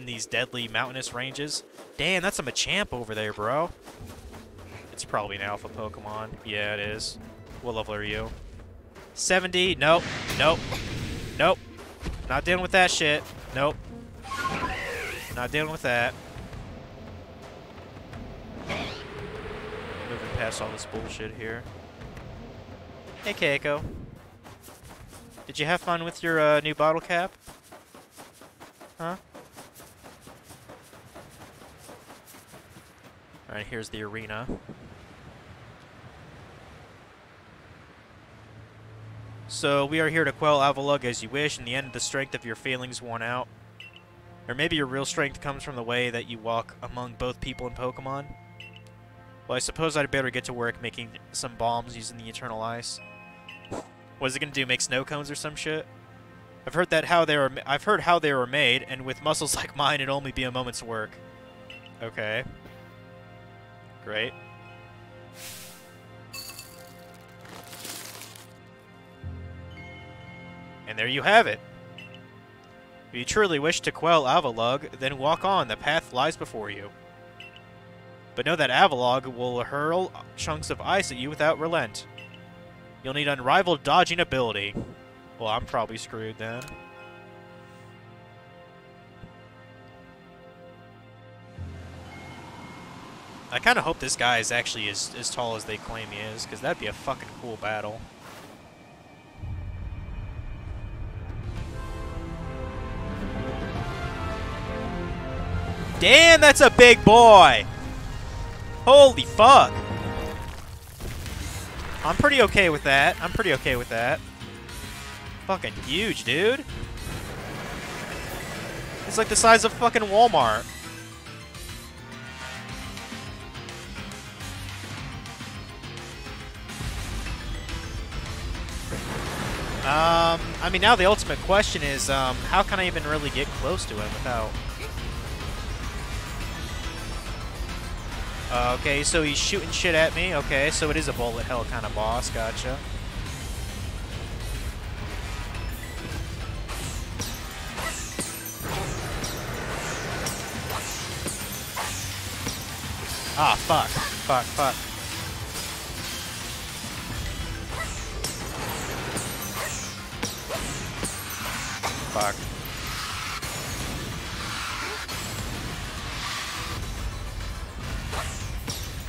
these deadly mountainous ranges. Damn, that's a Machamp over there, bro. It's probably an alpha Pokemon. Yeah, it is. What level are you? 70? Nope. Nope. Nope. Not dealing with that shit. Nope. Not dealing with that. Moving past all this bullshit here. Hey, Keiko. Did you have fun with your new bottle cap? Huh? Alright, here's the arena. So, we are here to quell Avalugg as you wish, in the end the strength of your feelings worn out. Or maybe your real strength comes from the way that you walk among both people and Pokemon. Well, I suppose I'd better get to work making some bombs using the Eternal Ice. What is it gonna do, make snow cones or some shit? I've heard how they were made, and with muscles like mine, it'd only be a moment's work. Okay. Great. And there you have it. If you truly wish to quell Avalugg, then walk on, the path lies before you. But know that Avalugg will hurl chunks of ice at you without relent. You'll need unrivaled dodging ability. Well, I'm probably screwed then. I kind of hope this guy is actually as tall as they claim he is, because that'd be a fucking cool battle. Damn, that's a big boy! Holy fuck! I'm pretty okay with that. I'm pretty okay with that. Fucking huge, dude. It's like the size of fucking Walmart. I mean, now the ultimate question is, how can I even really get close to him without... Okay, so he's shooting shit at me. Okay, so it is a bullet hell kind of boss. Gotcha. Ah, fuck. Fuck, fuck. Fuck.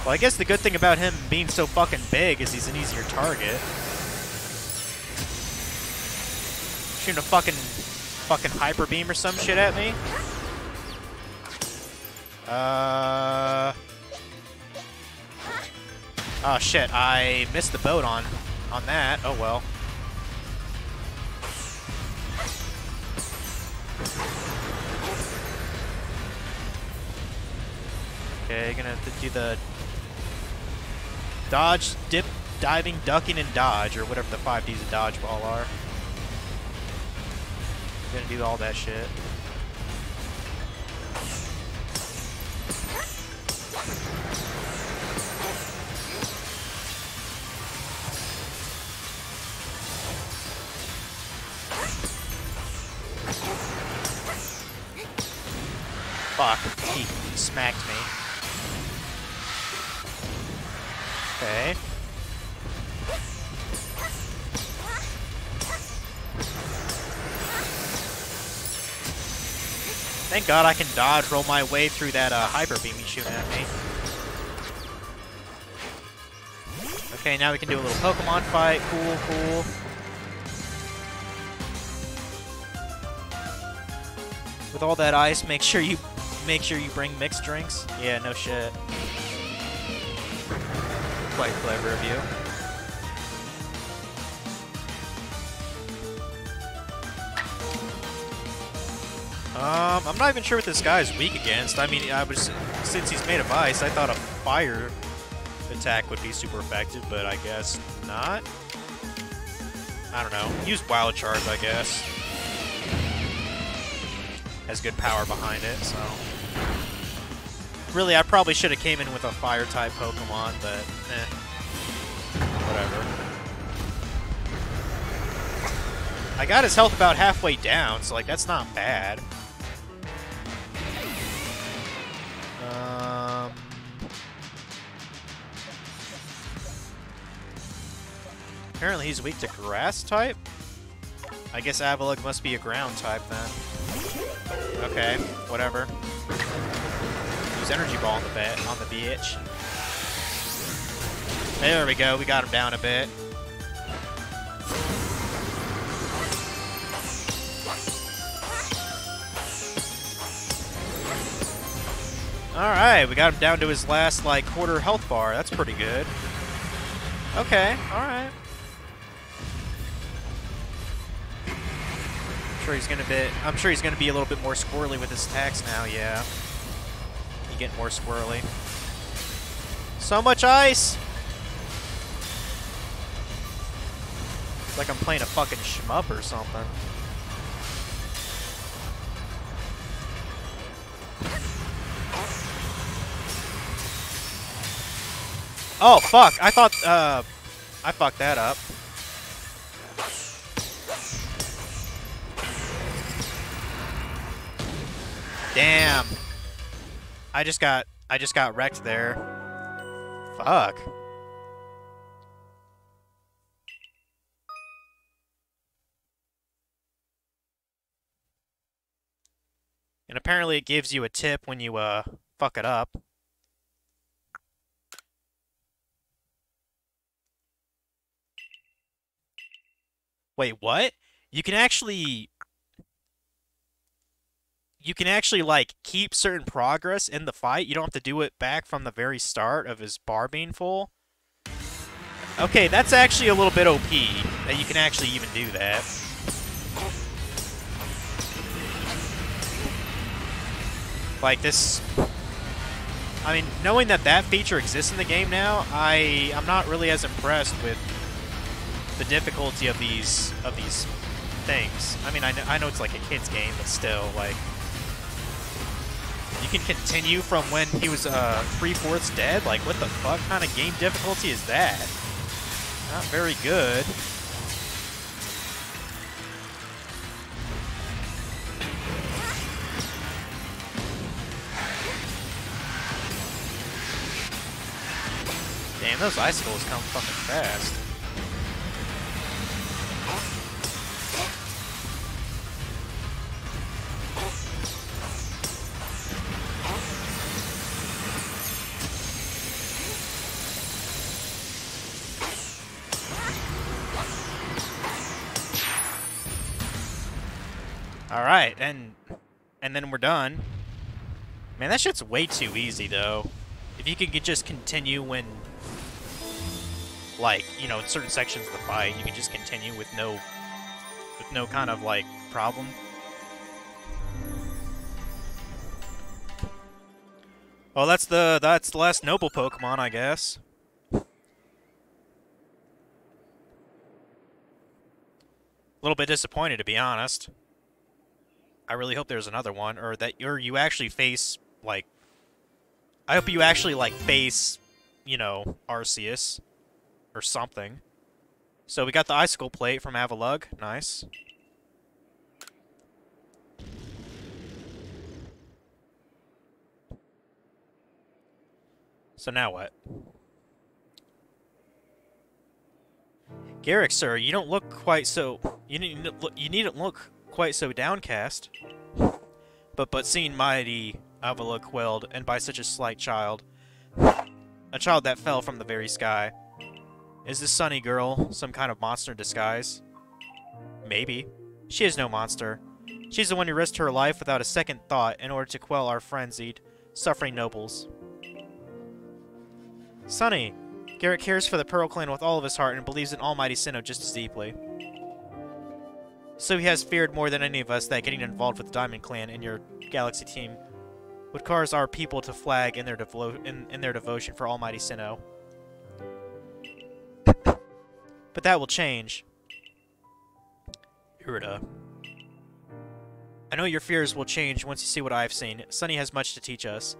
Well, I guess the good thing about him being so fucking big is he's an easier target. Shooting a fucking hyper beam or some shit at me. Oh shit, I missed the boat on that. Oh well. Okay, gonna have to do the dodge, dip, diving, ducking, and dodge, or whatever the 5 Ds of dodgeball are. Gonna do all that shit. Fuck, he smacked me. Okay. Thank God I can dodge roll my way through that hyper beam he's shooting at me. Okay, now we can do a little Pokemon fight. Cool, cool. With all that ice, make sure you bring mixed drinks. Yeah, no shit. Quite clever of you. I'm not even sure what this guy is weak against. I mean, since he's made of ice, I thought a fire attack would be super effective, but I guess not. I don't know. Use Wild Charge, I guess. Has good power behind it, so... Really, I probably should have came in with a Fire-type Pokemon, but whatever. I got his health about halfway down, so, like, that's not bad. Apparently he's weak to Grass-type? I guess Avalugg must be a Ground-type, then. Okay, whatever. Use Energy Ball on the bitch. There we go, we got him down a bit. Alright, we got him down to his last, like, quarter health bar. That's pretty good. Okay, alright. I'm sure he's gonna be a little bit more squirrely with his attacks now, yeah. You get more squirrely. So much ice! It's like I'm playing a fucking shmup or something. Oh, fuck! I thought, I fucked that up. Damn. I just got wrecked there. Fuck. And apparently it gives you a tip when you fuck it up. Wait, what? You can actually... you can actually, like, keep certain progress in the fight. You don't have to do it back from the very start of his bar being full. Okay, that's actually a little bit OP, that you can actually even do that. Like, this... I mean, knowing that that feature exists in the game now, I'm not really as impressed with the difficulty of these things. I mean, I know it's like a kid's game, but still, like... You can continue from when he was 3/4 dead? Like, what the fuck kind of game difficulty is that? Not very good. Damn, those icicles come fucking fast. Alright, and then we're done. Man, that shit's way too easy, though. If you could just continue when, like, you know, in certain sections of the fight, you can just continue with no kind of, like, problem. Well, that's the last noble Pokemon, I guess. A little bit disappointed, to be honest. I really hope there's another one, or that you actually face, like... I hope you actually, like, face, you know, Arceus. Or something. So we got the Icicle Plate from Avalugg. Nice. So now what? Garrick, sir, you don't look quite so... You needn't look quite so downcast. But seeing mighty Avalugg quelled, and by such a slight child. A child that fell from the very sky. Is this Sunny girl some kind of monster in disguise? Maybe. She is no monster. She's the one who risked her life without a second thought in order to quell our frenzied, suffering nobles. Sunny! Garrick cares for the Pearl Clan with all of his heart and believes in Almighty Sinnoh just as deeply. So he has feared more than any of us that getting involved with the Diamond Clan and your Galaxy team would cause our people to flag in their devotion for Almighty Sinnoh. But that will change. Irida. I know your fears will change once you see what I've seen. Sunny has much to teach us.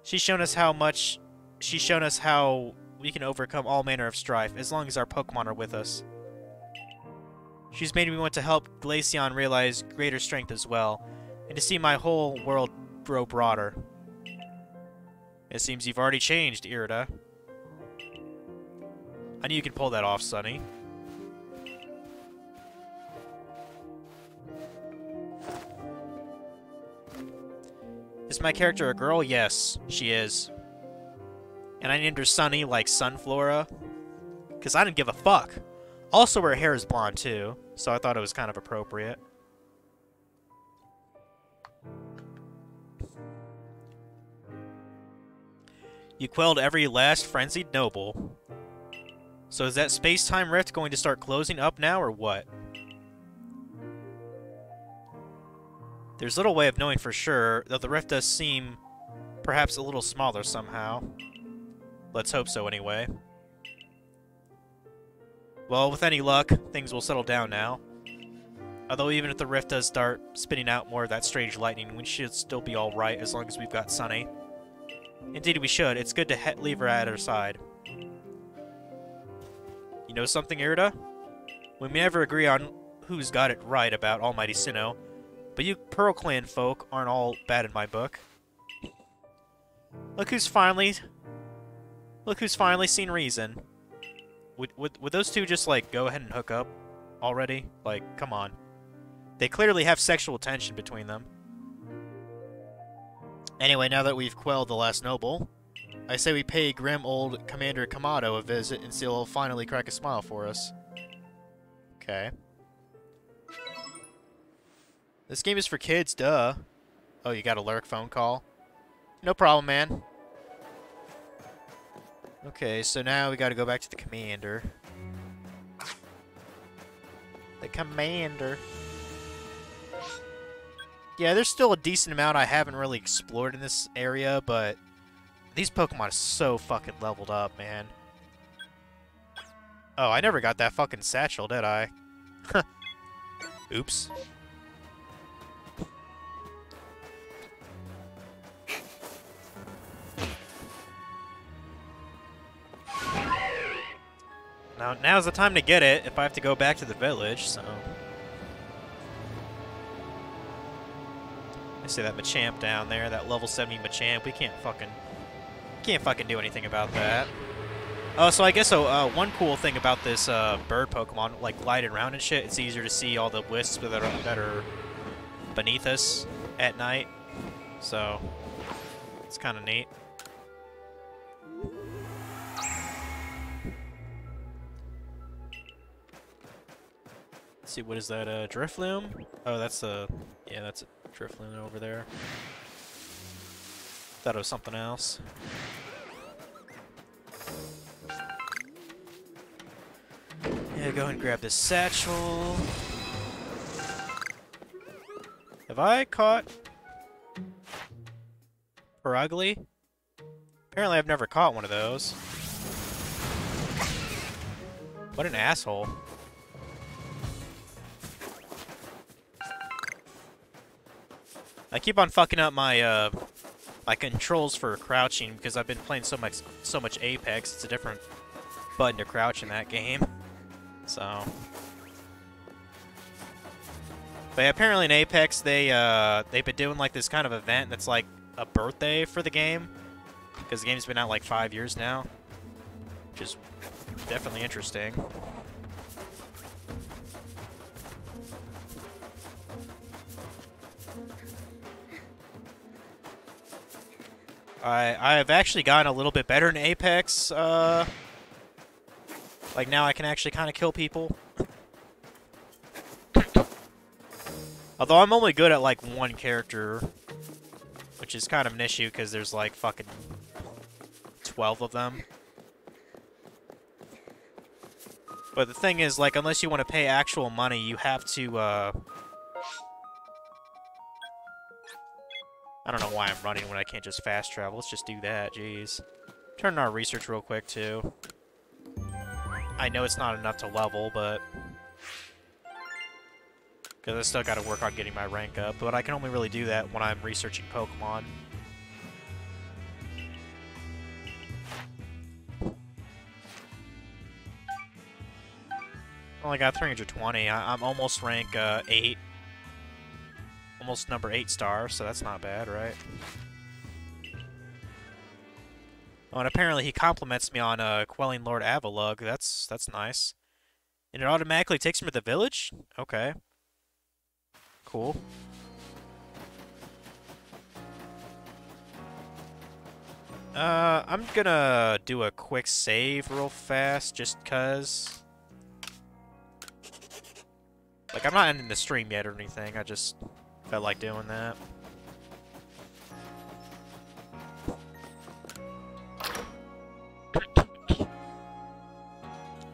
She's shown us how we can overcome all manner of strife, as long as our Pokemon are with us. She's made me want to help Glaceon realize greater strength as well, and to see my whole world grow broader. It seems you've already changed, Irida. I knew you could pull that off, Sunny. Is my character a girl? Yes, she is. And I named her Sunny like Sunflora, because I didn't give a fuck. Also, her hair is blonde too, so I thought it was kind of appropriate. You quelled every last frenzied noble. So is that space-time rift going to start closing up now, or what? There's little way of knowing for sure, though the rift does seem perhaps a little smaller somehow. Let's hope so, anyway. Well, with any luck, things will settle down now. Although even if the rift does start spitting out more of that strange lightning, we should still be alright as long as we've got Sunny. Indeed we should. It's good to leave her at our side. You know something, Irida? We may never agree on who's got it right about Almighty Sinnoh, but you Pearl Clan folk aren't all bad in my book. Look who's finally seen reason. Would those two just, like, go ahead and hook up already? Like, come on. They clearly have sexual tension between them. Anyway, now that we've quelled the last noble, I say we pay grim old Commander Kamado a visit and see he'll finally crack a smile for us. Okay. This game is for kids, duh. Oh, you got a lurk phone call? No problem, man. Okay, so now we gotta go back to the commander. The commander. Yeah, there's still a decent amount I haven't really explored in this area, but these Pokemon are so fucking leveled up, man. Oh, I never got that fucking satchel, did I? Oops. Now's the time to get it if I have to go back to the village, so... I see that Machamp down there, that level 70 Machamp. We can't fucking do anything about that. Oh, so I guess one cool thing about this bird Pokemon, like gliding around and shit, it's easier to see all the wisps that are beneath us at night. So it's kind of neat. Let's see, what is that? Drifloon? Oh, that's yeah, that's a Drifloon over there. Thought it was something else. Yeah, go ahead and grab this satchel. Have I caught Perugly? Apparently I've never caught one of those. What an asshole. I keep on fucking up my my controls for crouching because I've been playing so much Apex. It's a different button to crouch in that game. So, but yeah, apparently in Apex they've been doing like this kind of event that's like a birthday for the game because the game's been out like 5 years now, which is definitely interesting. I have actually gotten a little bit better in Apex. Like now I can actually kind of kill people. Although I'm only good at like one character, which is kind of an issue because there's like fucking 12 of them. But the thing is, like, unless you want to pay actual money, you have to, I don't know why I'm running when I can't just fast travel. Let's just do that, jeez. Turn on our research real quick, too. I know it's not enough to level, but... because I still gotta work on getting my rank up, but I can only really do that when I'm researching Pokemon. Only got 320. I'm almost rank 8. Almost number 8 star, so that's not bad, right? Oh, and apparently he compliments me on quelling Lord Avalugg. That's nice. And it automatically takes me to the village? Okay. Cool. I'm gonna do a quick save real fast, just cause. Like, I'm not ending the stream yet or anything, I just felt like doing that.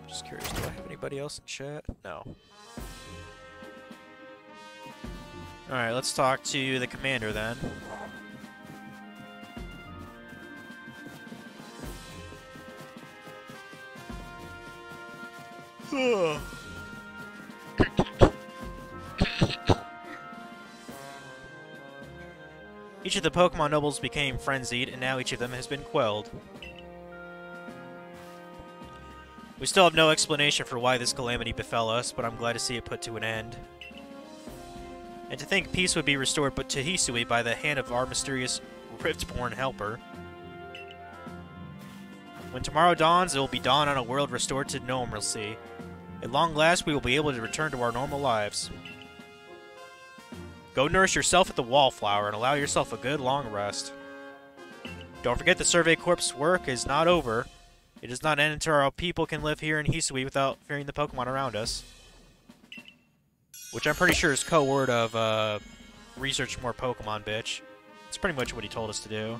Just curious, do I have anybody else in chat? No. Alright, let's talk to the commander then. Each of the Pokemon nobles became frenzied, and now each of them has been quelled. We still have no explanation for why this calamity befell us, but I'm glad to see it put to an end. And to think peace would be restored but to Hisui by the hand of our mysterious Riftborn helper. When tomorrow dawns, it will be dawn on a world restored to normalcy. At long last, we will be able to return to our normal lives. Go nourish yourself at the Wallflower and allow yourself a good long rest. Don't forget the Survey Corps' work is not over. It does not end until our people can live here in Hisui without fearing the Pokemon around us. Which I'm pretty sure is code word of research more Pokemon, bitch. It's pretty much what he told us to do.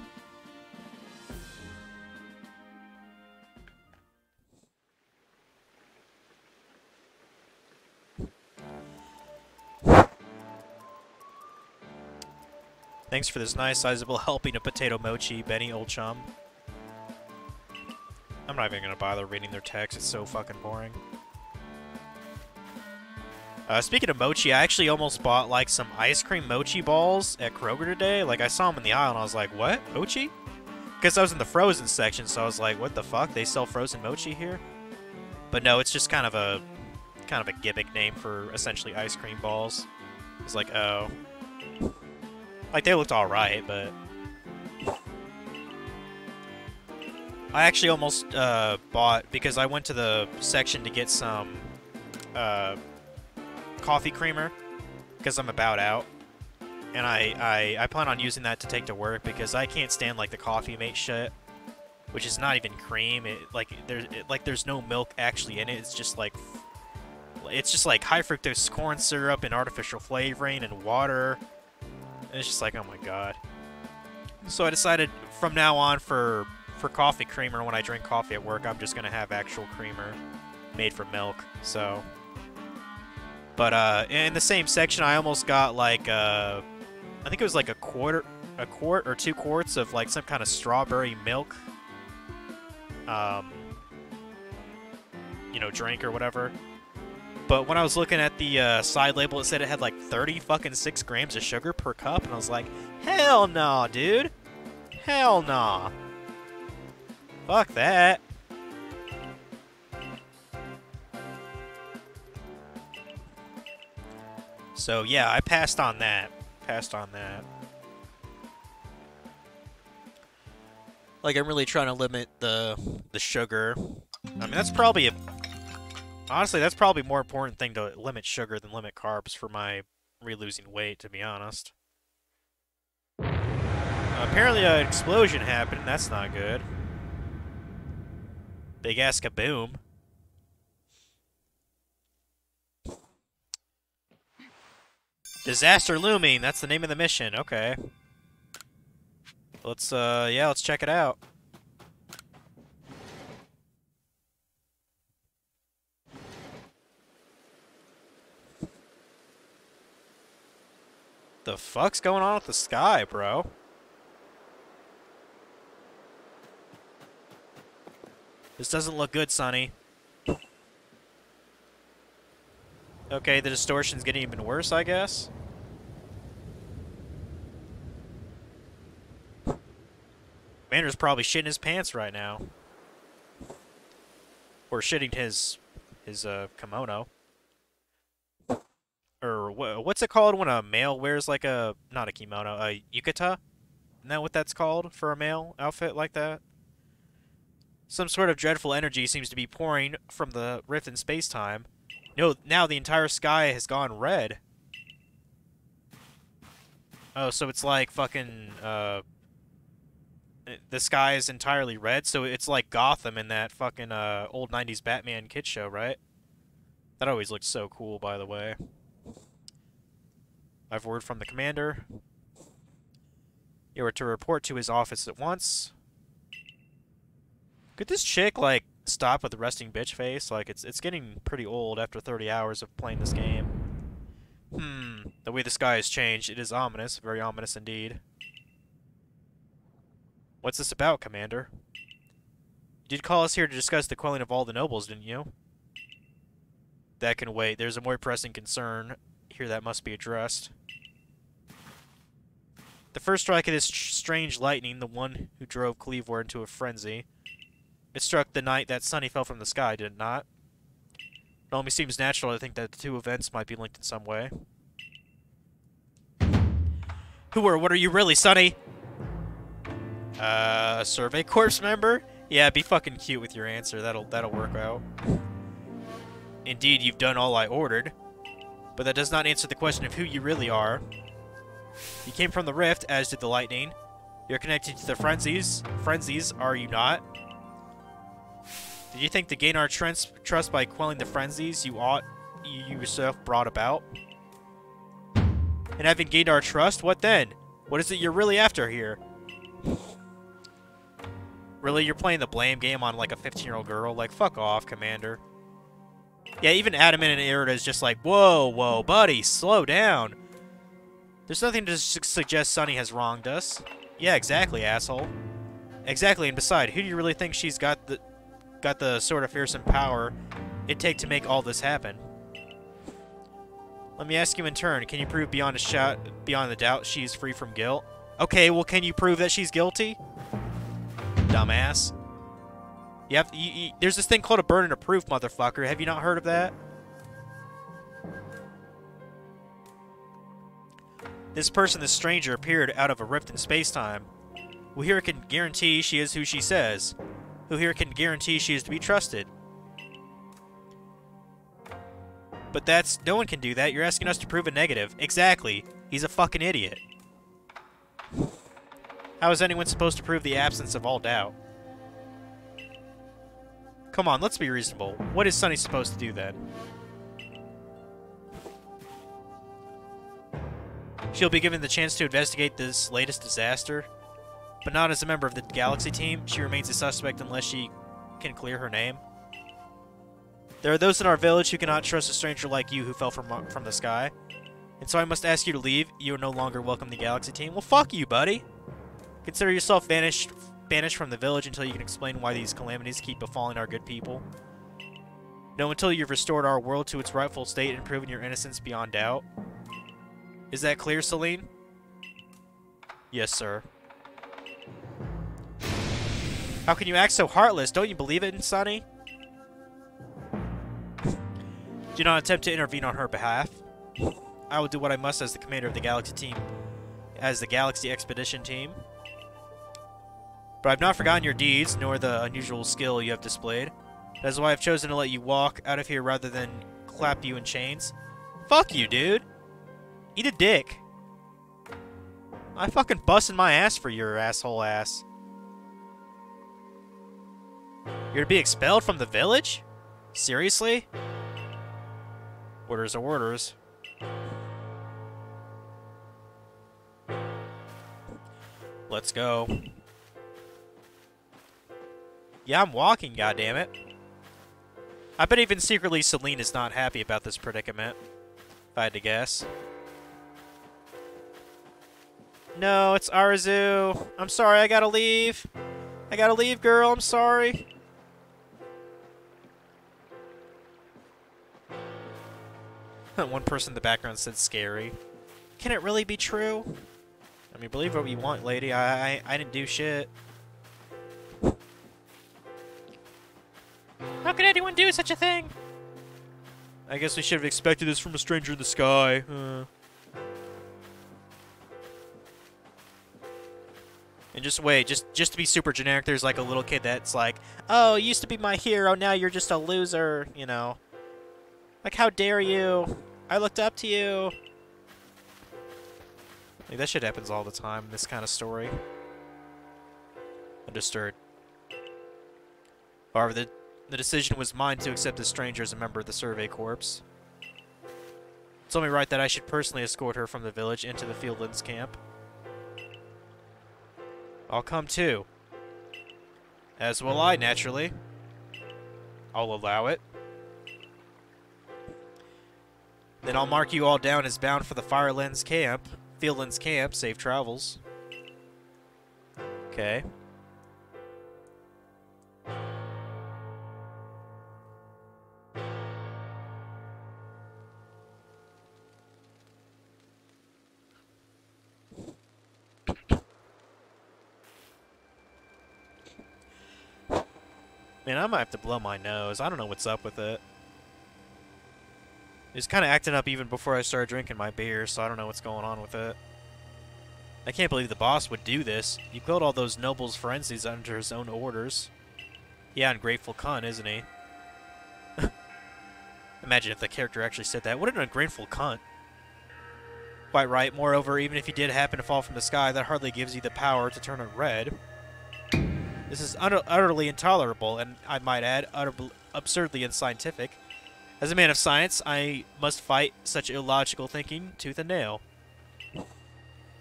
Thanks for this nice, sizable helping of potato mochi, Benny, old chum. I'm not even gonna bother reading their text, it's so fucking boring. Speaking of mochi, I actually almost bought, like, some ice cream mochi balls at Kroger today. Like, I saw them in the aisle, and I was like, what? Mochi? Because I was in the frozen section, so I was like, what the fuck? They sell frozen mochi here? But no, it's just kind of a gimmick name for, essentially, ice cream balls. It's like, oh... Like, they looked alright, but... I actually almost bought, because I went to the section to get some coffee creamer, because I'm about out. And I plan on using that to take to work, because I can't stand, like, the Coffee Mate shit, which is not even cream. There's no milk actually in it. It's just like high fructose corn syrup and artificial flavoring and water. And it's just like, oh my god. So I decided from now on for coffee creamer, when I drink coffee at work, I'm just gonna have actual creamer made from milk. So, but in the same section, I almost got like I think it was like a quart or 2 quarts of like some kind of strawberry milk, you know, drink or whatever. But when I was looking at the side label, it said it had like 36 grams of sugar per cup, and I was like, hell nah, dude. Hell nah. Fuck that. So yeah, I passed on that. Like, I'm really trying to limit the sugar. I mean, that's probably honestly, that's probably a more important thing, to limit sugar than limit carbs for my losing weight, to be honest. Apparently an explosion happened, and that's not good. Big ass kaboom. Disaster looming, that's the name of the mission, okay. Let's, yeah, let's check it out. The fuck's going on with the sky, bro? This doesn't look good, Sonny. Okay, the distortion's getting even worse, I guess. Commander's probably shitting his pants right now. Or shitting his kimono. Or what's it called when a male wears like a, not a kimono, a yukata? Isn't that what that's called for a male outfit like that? Some sort of dreadful energy seems to be pouring from the rift in space-time. No, now the entire sky has gone red. Oh, so it's like fucking, the sky is entirely red, so it's like Gotham in that fucking, old 90s Batman kid show, right? That always looked so cool, by the way. I have word from the commander. You are to report to his office at once. Could this chick, like, stop with the resting bitch face? Like, it's getting pretty old after 30 hours of playing this game. The way the sky has changed, it is ominous. Very ominous indeed. What's this about, Commander? You did call us here to discuss the quelling of all the nobles, didn't you? That can wait. There's a more pressing concern here that must be addressed. The first strike of this strange lightning, the one who drove Cleavor into a frenzy, it struck the night that Sunny fell from the sky, did it not? It only seems natural to think that the two events might be linked in some way. Who or what are you really, Sunny? Survey Corps member? Yeah, be fucking cute with your answer. That'll work out. Indeed, you've done all I ordered. But that does not answer the question of who you really are. You came from the rift, as did the lightning. You're connected to the frenzies. Frenzies, are you not? Did you think to gain our trust by quelling the frenzies you yourself brought about? And having gained our trust, what then? What is it you're really after here? Really, you're playing the blame game on, like, a 15-year-old girl? Like, fuck off, Commander. Yeah, even Adamant and Irida is just like, whoa, whoa, buddy, slow down. There's nothing to suggest Sunny has wronged us. Yeah, exactly, asshole. Exactly, and beside, who do you really think she's got the sort of fearsome power it'd take to make all this happen? Let me ask you in turn, can you prove beyond the doubt she's free from guilt? Okay, well, can you prove that she's guilty? Dumbass. There's this thing called a burden of proof, motherfucker. Have you not heard of that? This person, this stranger, appeared out of a rift in space-time. Who here can guarantee she is who she says? Who here can guarantee she is to be trusted? But no one can do that. You're asking us to prove a negative. Exactly. He's a fucking idiot. How is anyone supposed to prove the absence of all doubt? Come on, let's be reasonable. What is Sunny supposed to do then? She'll be given the chance to investigate this latest disaster, but not as a member of the Galaxy team. She remains a suspect unless she can clear her name. There are those in our village who cannot trust a stranger like you who fell from the sky. And so I must ask you to leave. You are no longer welcome to the Galaxy team. Well, fuck you, buddy. Consider yourself banished from the village until you can explain why these calamities keep befalling our good people. No, until you've restored our world to its rightful state and proven your innocence beyond doubt. Is that clear, Celine? Yes, sir. How can you act so heartless? Don't you believe it, Sunny? Do not attempt to intervene on her behalf. I will do what I must as the commander of the Galaxy team, as the Galaxy Expedition team. But I've not forgotten your deeds, nor the unusual skill you have displayed. That is why I've chosen to let you walk out of here rather than clap you in chains. Fuck you, dude. Eat a dick. I fucking busted my ass for your asshole ass. You're to be expelled from the village? Seriously? Orders are orders. Let's go. Yeah, I'm walking, goddammit. I bet even secretly Celine is not happy about this predicament, if I had to guess. No, it's Arzu. I'm sorry, I gotta leave. I gotta leave, girl, I'm sorry. One person in the background said scary. Can it really be true? I mean, believe what you want, lady. I didn't do shit. How could anyone do such a thing? I guess we should have expected this from a stranger in the sky. And just wait, just to be super generic, there's like a little kid that's like, oh, you used to be my hero, now you're just a loser, you know. Like, how dare you? I looked up to you. Like, that shit happens all the time in this kind of story. Understood. However, the decision was mine to accept this stranger as a member of the Survey Corps. It's only right that I should personally escort her from the village into the Fieldlands camp. I'll come too. As will I, naturally. I'll allow it. Then I'll mark you all down as bound for the Fieldlands camp. Safe travels. Okay. Man, I might have to blow my nose. I don't know what's up with it. It's kind of acting up even before I started drinking my beer, so I don't know what's going on with it. I can't believe the boss would do this. He killed all those nobles' frenzies under his own orders. Yeah, ungrateful cunt, isn't he? Imagine if the character actually said that. What an ungrateful cunt. Quite right. Moreover, even if he did happen to fall from the sky, that hardly gives you the power to turn it red. This is utterly intolerable, and I might add, absurdly unscientific. As a man of science, I must fight such illogical thinking tooth and nail.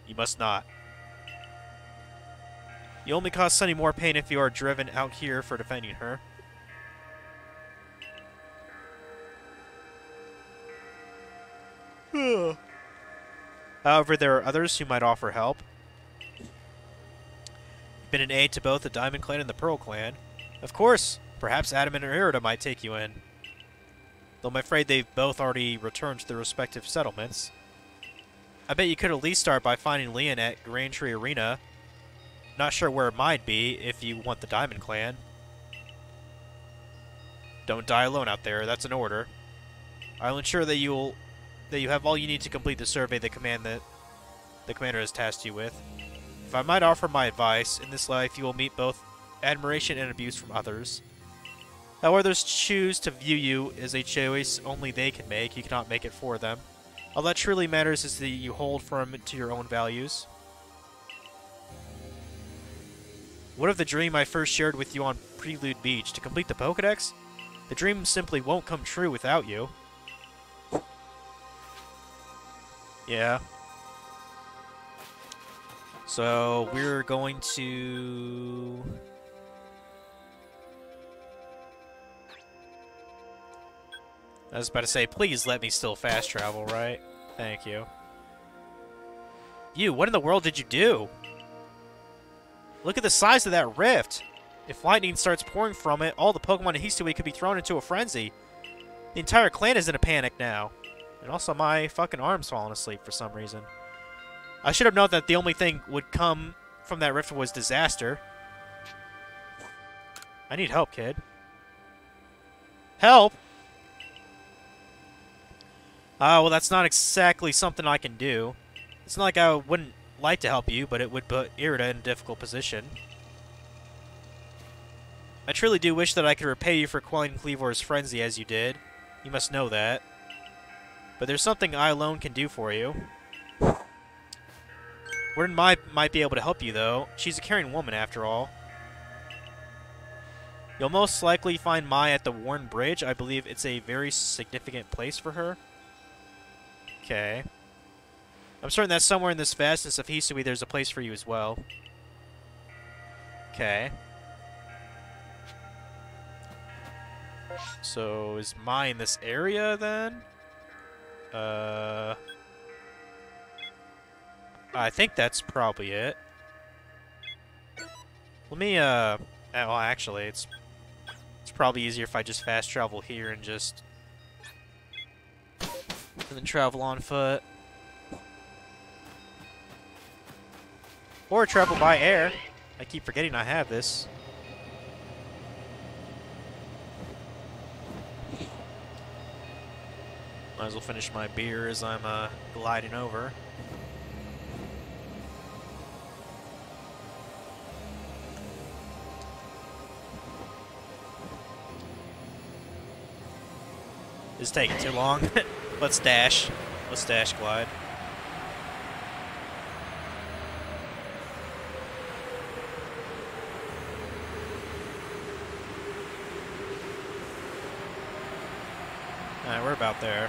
You must not. You only cause Sunny more pain if you are driven out here for defending her. However, there are others who might offer help. You've been an aid to both the Diamond Clan and the Pearl Clan. Of course, perhaps Adam and Irida might take you in. Though I'm afraid they've both already returned to their respective settlements. I bet you could at least start by finding Leon at Grand Tree Arena. Not sure where it might be if you want the Diamond Clan. Don't die alone out there, that's an order. I'll ensure that you have all you need to complete the survey the commander has tasked you with. If I might offer my advice, in this life you will meet both admiration and abuse from others. How others choose to view you is a choice only they can make. You cannot make it for them. All that truly matters is that you hold firm to your own values. What of the dream I first shared with you on Prelude Beach? To complete the Pokédex? The dream simply won't come true without you. Yeah. So, we're going to... I was about to say, please let me still fast travel, right? Thank you. You, what in the world did you do? Look at the size of that rift! If lightning starts pouring from it, all the Pokemon in Hisui could be thrown into a frenzy. The entire clan is in a panic now. And also my fucking arm's falling asleep for some reason. I should have known that the only thing would come from that rift was disaster. I need help, kid. Help? Well, that's not exactly something I can do. It's not like I wouldn't like to help you, but it would put Irida in a difficult position. I truly do wish that I could repay you for quelling Kleavor's frenzy as you did. You must know that. But there's something I alone can do for you. Warden might be able to help you, though. She's a caring woman, after all. You'll most likely find Mai at the Warren Bridge. I believe it's a very significant place for her. Okay. I'm certain that somewhere in this vastness of Hisui there's a place for you as well. Okay. So, is Mai in this area, then? I think that's probably it. Let me, well, actually, it's probably easier if I just fast travel here and just... and then travel on foot. Or travel by air. I keep forgetting I have this. Might as well finish my beer as I'm gliding over. It's taking too long. Let's dash. Let's dash glide. Alright, we're about there.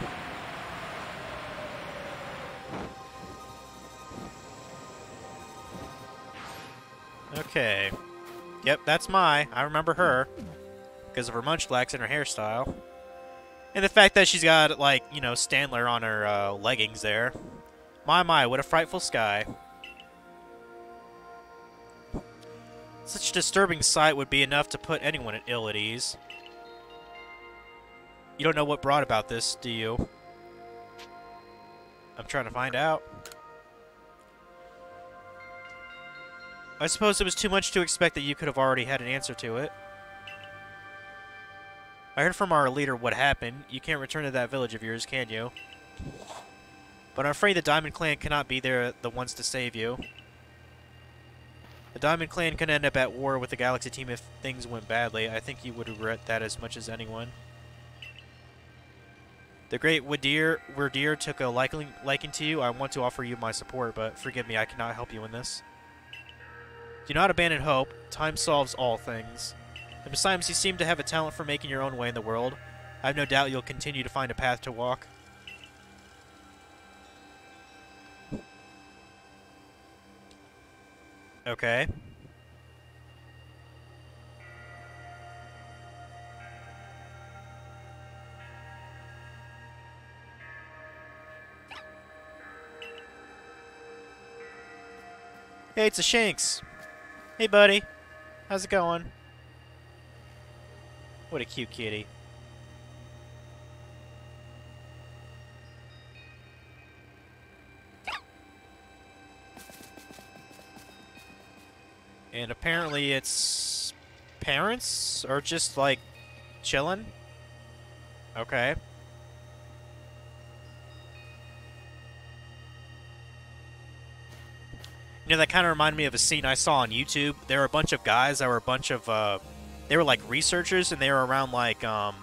Okay. Yep, that's Mai. I remember her. Because of her munchlax and her hairstyle. And the fact that she's got, like, you know, Standler on her leggings there. My, what a frightful sky. Such a disturbing sight would be enough to put anyone at ill at ease. You don't know what brought about this, do you? I'm trying to find out. I suppose it was too much to expect that you could have already had an answer to it. I heard from our leader what happened. You can't return to that village of yours, can you? But I'm afraid the Diamond Clan cannot be there the ones to save you. The Diamond Clan could end up at war with the Galaxy team if things went badly. I think you would regret that as much as anyone. The great Wirdir took a liking to you. I want to offer you my support, but forgive me, I cannot help you in this. Do not abandon hope. Time solves all things. And besides, you seem to have a talent for making your own way in the world. I have no doubt you'll continue to find a path to walk. Okay. Hey, it's a Shanks. Hey, buddy. How's it going? What a cute kitty. And apparently it's parents or just like chilling. Okay. You know, that kind of reminded me of a scene I saw on YouTube. There were a bunch of guys that were a bunch of, they were like researchers, and they were around like, they're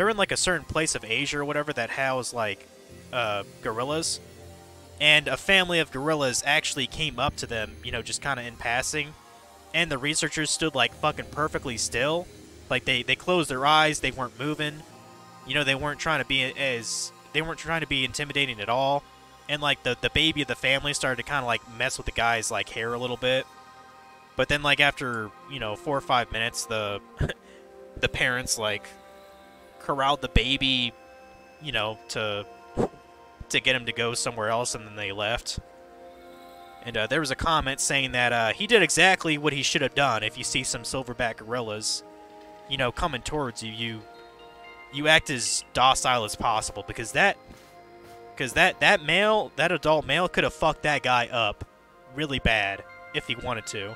in like a certain place of Asia or whatever that housed like, gorillas. And a family of gorillas actually came up to them, you know, just kind of in passing. And the researchers stood like fucking perfectly still. Like they closed their eyes, they weren't moving. You know, they weren't trying to be intimidating at all. And like the baby of the family started to kind of like mess with the guy's like hair a little bit. But then like after, you know, 4 or 5 minutes, the the parents like corralled the baby, you know, to get him to go somewhere else, and then they left. And there was a comment saying that he did exactly what he should have done. If you see some silverback gorillas, you know, coming towards you, you act as docile as possible, because that adult male could have fucked that guy up really bad if he wanted to.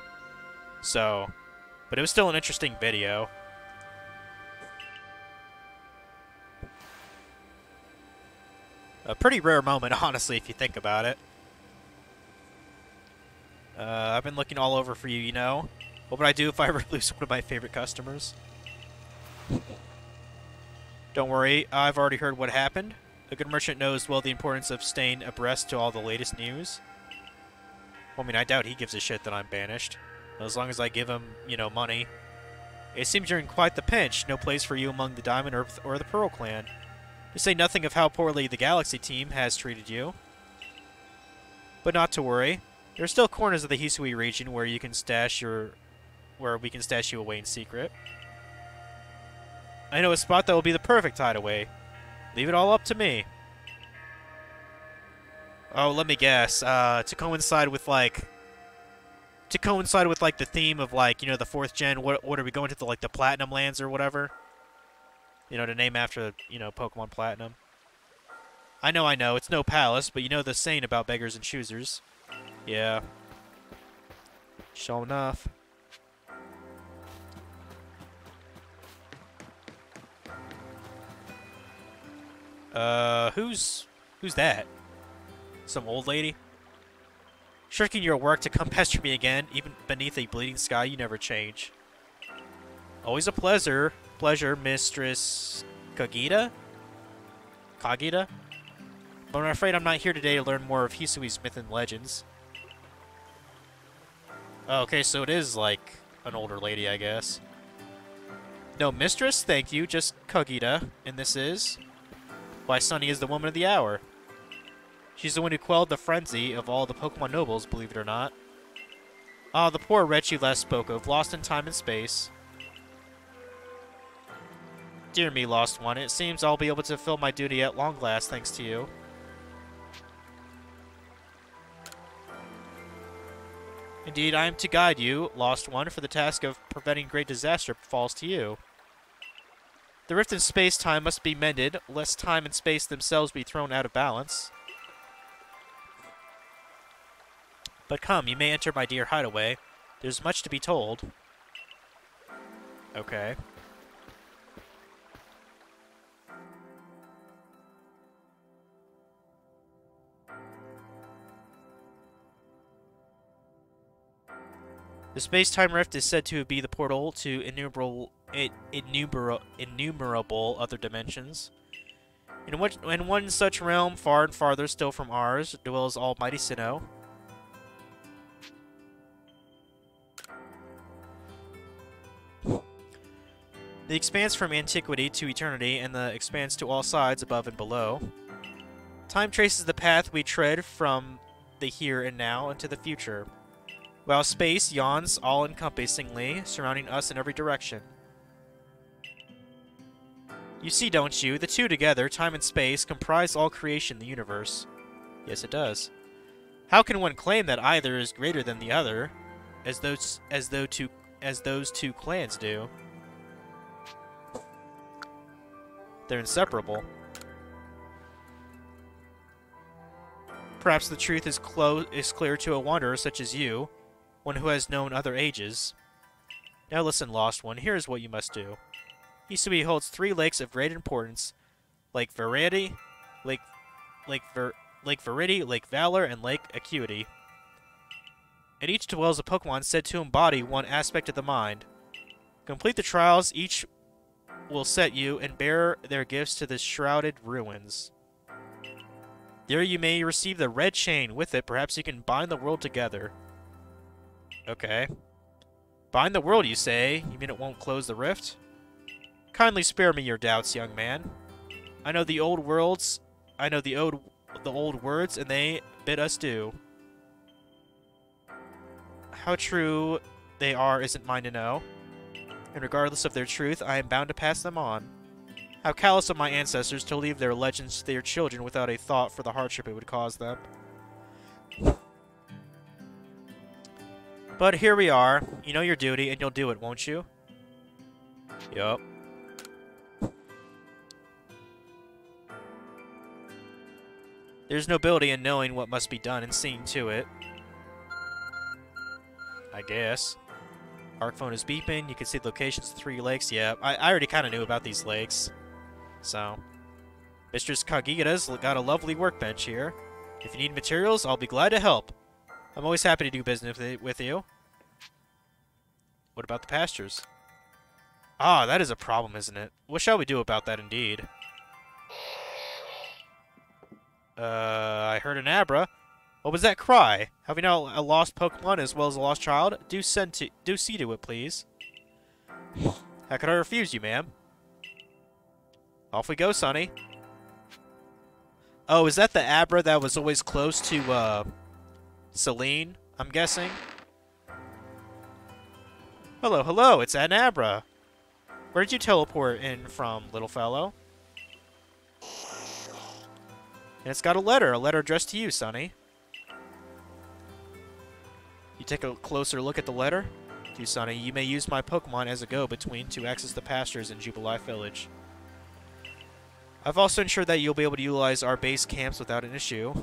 So, but it was still an interesting video. A pretty rare moment, honestly, if you think about it. I've been looking all over for you, you know. What would I do if I ever lose one of my favorite customers? Don't worry, I've already heard what happened. A good merchant knows well the importance of staying abreast to all the latest news. Well, I mean, I doubt he gives a shit that I'm banished. As long as I give him, you know, money. It seems you're in quite the pinch. No place for you among the Diamond or the Pearl clan. To say nothing of how poorly the Galaxy team has treated you. But not to worry. There are still corners of the Hisui region where we can stash you away in secret. I know a spot that will be the perfect hideaway. Leave it all up to me. Oh, let me guess. To coincide with like the theme of like, you know, the 4th gen. What are we going to, the Platinum Lands or whatever? You know, to name after, you know, Pokemon Platinum. I know, it's no palace, but you know the saying about beggars and choosers. Yeah. Sure enough. Who's that? Some old lady? Shirking your work to come pester me again, even beneath a bleeding sky, you never change. Always a pleasure, Mistress Kagita? But I'm afraid I'm not here today to learn more of Hisui's myth and legends. Oh, okay, so it is like an older lady, I guess. No mistress, thank you, just Kagita, and this is why Sunny is the woman of the hour. She's the one who quelled the frenzy of all the Pokemon nobles, believe it or not. Ah, the poor wretch you last spoke of, lost in time and space. Dear me, lost one, it seems I'll be able to fulfill my duty at long last, thanks to you. Indeed, I am to guide you, lost one, for the task of preventing great disaster falls to you. The rift in space-time must be mended, lest time and space themselves be thrown out of balance. But come, you may enter my dear hideaway. There's much to be told. Okay. The space-time rift is said to be the portal to innumerable other dimensions. In one such realm, far and farther still from ours, dwells Almighty Sinnoh. The expanse from antiquity to eternity, and the expanse to all sides above and below. Time traces the path we tread from the here and now into the future, while space yawns all-encompassingly, surrounding us in every direction. You see, don't you? The two together, time and space, comprise all creation in the universe. Yes, it does. How can one claim that either is greater than the other, as those two clans do? They're inseparable. Perhaps the truth is clear to a wanderer such as you, one who has known other ages. Now listen, Lost One, here is what you must do. Hisui holds 3 lakes of great importance: Lake Verity, Lake Verity, Lake Valor, and Lake Acuity. In each dwells a Pokemon said to embody one aspect of the mind. Complete the trials, each will set you and bear their gifts to the shrouded ruins. There you may receive the red chain. With it, perhaps you can bind the world together. Okay. Bind the world, you say? You mean it won't close the rift? Kindly spare me your doubts, young man. I know the old words, and they bid us do. How true they are isn't mine to know, and regardless of their truth, I am bound to pass them on. How callous of my ancestors to leave their legends to their children without a thought for the hardship it would cause them. But here we are. You know your duty, and you'll do it, won't you? Yup. There's nobility in knowing what must be done and seeing to it. I guess. Arc phone is beeping. You can see the locations of 3 lakes. Yeah, I already kind of knew about these lakes. So, Mistress Kagita's got a lovely workbench here. If you need materials, I'll be glad to help. I'm always happy to do business with you. What about the pastures? Ah, that is a problem, isn't it? What shall we do about that, indeed? I heard an Abra. What was that cry? Have you now a lost Pokemon as well as a lost child? Do see to it, please. How could I refuse you, ma'am? Off we go, Sonny. Oh, is that the Abra that was always close to, Celine, I'm guessing? Hello, hello, it's an Abra. Where did you teleport in from, little fellow? And it's got a letter addressed to you, Sonny. You take a closer look at the letter? To Sonny, you may use my Pokemon as a go-between to access the pastures in Jubilife Village. I've also ensured that you'll be able to utilize our base camps without an issue.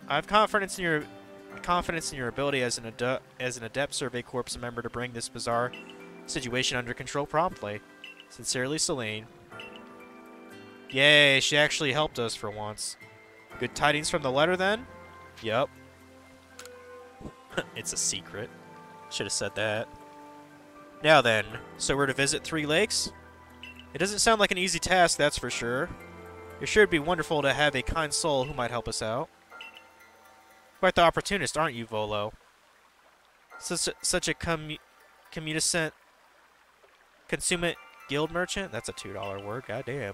I have confidence in your ability as an Adept Survey Corps member to bring this bizarre situation under control promptly. Sincerely, Celine. Yay, she actually helped us for once. Good tidings from the letter, then? Yup. It's a secret. Should have said that. Now then, so we're to visit 3 lakes? It doesn't sound like an easy task, that's for sure. You're sure it'd be wonderful to have a kind soul who might help us out. Quite the opportunist, aren't you, Volo? Such a consummate guild merchant? That's a $2 word, goddamn.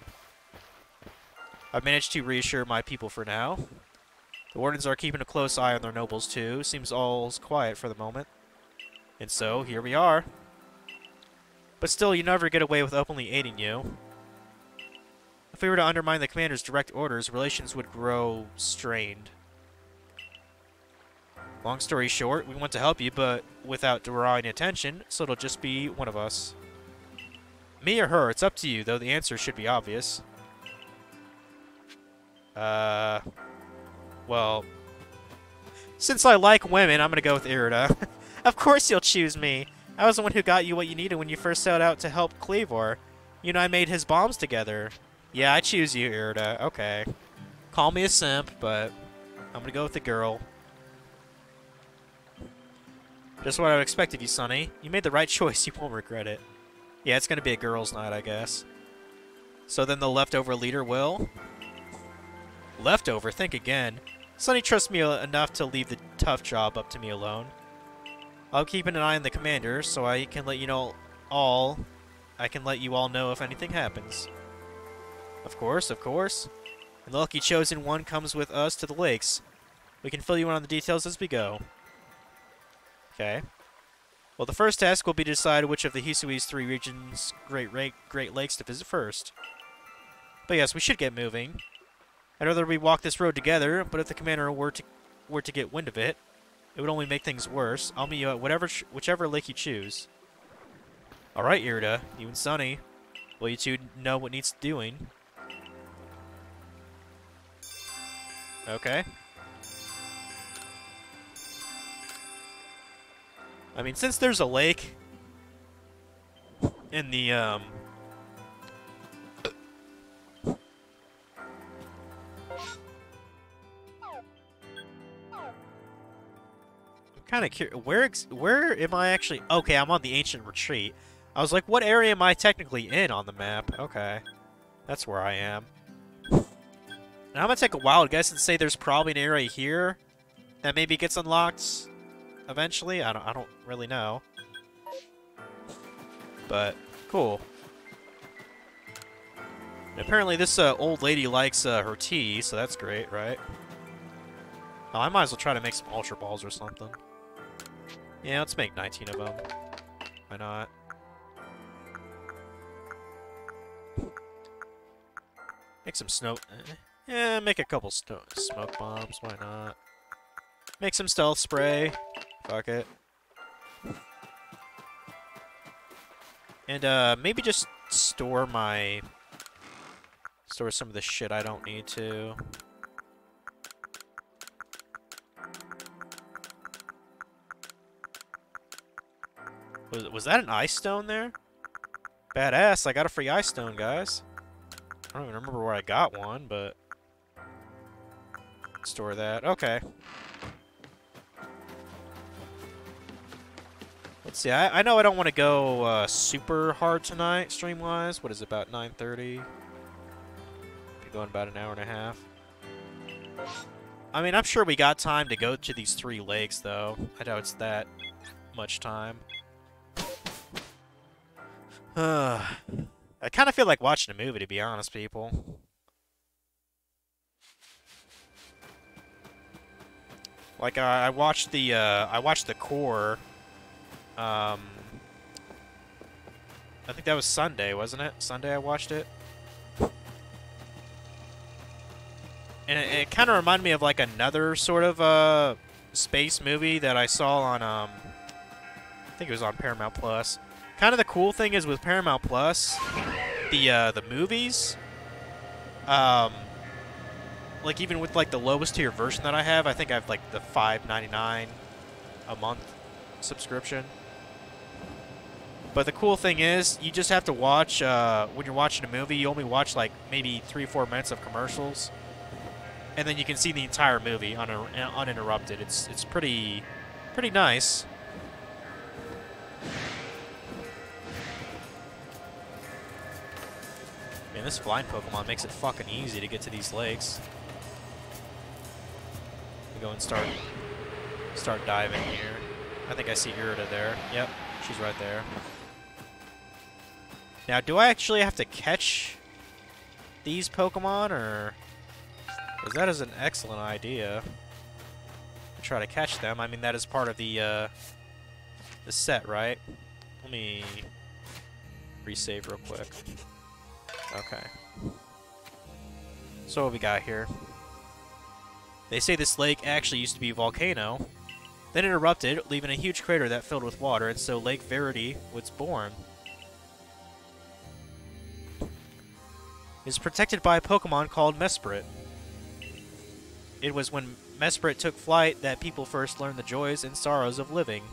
I've managed to reassure my people for now. The wardens are keeping a close eye on their nobles, too. Seems all's quiet for the moment. And so, here we are. But still, you never get away with openly aiding you. If we were to undermine the commander's direct orders, relations would grow strained. Long story short, we want to help you, but without drawing attention, so it'll just be one of us. Me or her, it's up to you, though the answer should be obvious. Well, since I like women, I'm gonna go with Irida. Of course you'll choose me. I was the one who got you what you needed when you first set out to help Kleavor. You and I made his bombs together. Yeah, I choose you, Irida. Okay. Call me a simp, but I'm gonna go with the girl. Just what I would expect of you, Sonny. You made the right choice. You won't regret it. Yeah, it's gonna be a girls' night, I guess. So then the leftover leader will? Leftover? Think again. Sonny trusts me enough to leave the tough job up to me alone. I'll keep an eye on the commander, so I can let you all know if anything happens. Of course, of course. And the lucky chosen one comes with us to the lakes. We can fill you in on the details as we go. Okay. Well, the first task will be to decide which of the Hisui's 3 regions' Great Lakes to visit first. But yes, we should get moving. I'd rather we walk this road together, but if the commander were to get wind of it, it would only make things worse. I'll meet you at whichever lake you choose. Alright, Irida. You and Sunny. Will you two know what needs doing? Okay. I mean, since there's a lake in the, I'm kind of curious. Where am I actually? Okay, I'm on the Ancient Retreat. I was like, what area am I technically in on the map? Okay. That's where I am. Now I'm gonna take a wild guess and say there's probably an area here that maybe gets unlocked eventually. I don't really know. But cool. And apparently this old lady likes her tea, so that's great, right? Oh, I might as well try to make some Ultra Balls or something. Yeah, let's make 19 of them. Why not? Make some snow... Yeah, make a couple smoke bombs. Why not? Make some stealth spray. Fuck it. And, maybe just store some of the shit I don't need to. Was that an ice stone there? Badass, I got a free ice stone, guys. I don't even remember where I got one, but... Store that. Okay. Let's see, I know I don't want to go super hard tonight, stream-wise. What is it, about 9:30? Be going about an hour and a half. I mean, I'm sure we got time to go to these 3 lakes, though. I doubt it's that much time. I kind of feel like watching a movie, to be honest, people. Like, I watched the core. I think that was Sunday, wasn't it? Sunday I watched it. And it kind of reminded me of, like, another sort of, space movie that I saw on, I think it was on Paramount Plus. Kind of the cool thing is with Paramount Plus, the movies, like even with like the lowest tier version that I have think I have like the $5.99 a month subscription. But the cool thing is, you just have to watch, when you're watching a movie, you only watch like maybe 3 or 4 minutes of commercials, and then you can see the entire movie uninterrupted. It's pretty nice. Man, this flying Pokemon makes it fucking easy to get to these lakes. We go and start diving here. I think I see Irida there. Yep, she's right there. Now, do I actually have to catch these Pokemon, or... Because that is an excellent idea. To try to catch them. I mean, that is part of the set, right? Let me resave real quick. Okay. So what we got here? They say this lake actually used to be a volcano, then it erupted, leaving a huge crater that filled with water, and so Lake Verity was born. It is protected by a Pokemon called Mesprit. It was when Mesprit took flight that people first learned the joys and sorrows of living.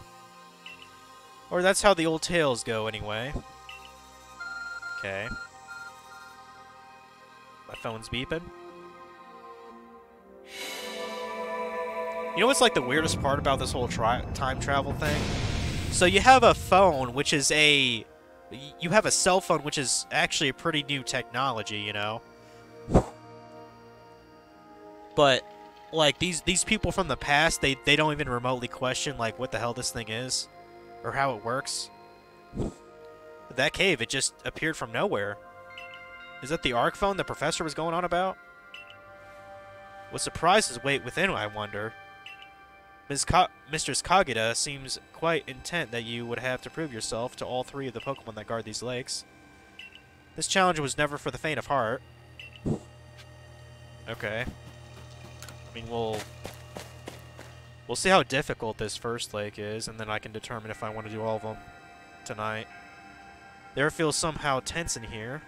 Or that's how the old tales go, anyway. Okay. My phone's beeping. You know what's like the weirdest part about this whole time travel thing? So you have a phone, which is you have a cell phone, which is actually a pretty new technology, you know? But, like, these people from the past, they don't even remotely question, like, what the hell this thing is, or how it works. That cave, it just appeared from nowhere. Is that the ARC phone the professor was going on about? What surprises wait within, I wonder. Mistress Kagita seems quite intent that you would have to prove yourself to all 3 of the Pokemon that guard these lakes. This challenge was never for the faint of heart. Okay. I mean, we'll see how difficult this first lake is, and then I can determine if I want to do all of them tonight. The air feels somehow tense in here.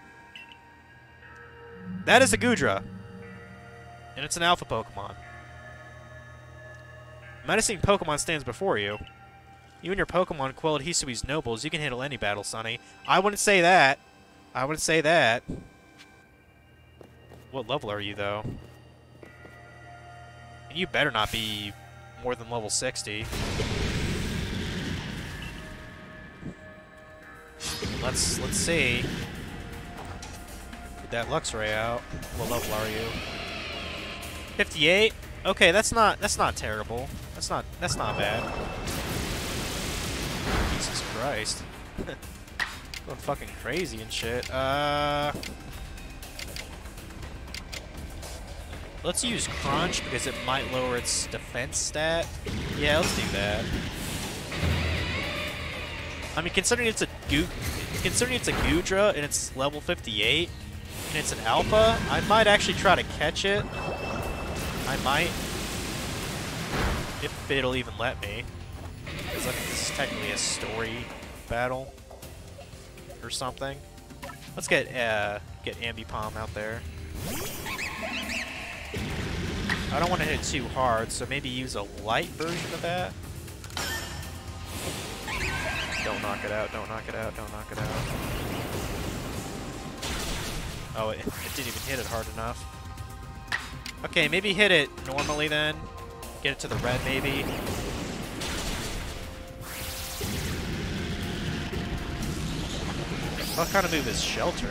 That is a Goodra. And it's an alpha Pokemon. Menacing Pokemon stands before you. You and your Pokemon quelled Hisui's nobles. You can handle any battle, Sonny. I wouldn't say that. I wouldn't say that. What level are you, though? You better not be more than level 60. Let's see. Get that Luxray out. What level are you? 58? Okay, that's not terrible. That's not bad. Jesus Christ. Going fucking crazy and shit. Let's use Crunch because it might lower its defense stat. Yeah, let's do that. I mean, considering it's a Goodra and it's level 58 and it's an alpha, I might actually try to catch it. I might. If it'll even let me. Because I think this is technically a story battle. Or something. Let's get Ambipom out there. I don't want to hit it too hard, so maybe use a light version of that. Don't knock it out, don't knock it out, don't knock it out. Oh, it didn't even hit it hard enough. Okay, maybe hit it normally then. Get it to the red, maybe. What kind of move is Shelter?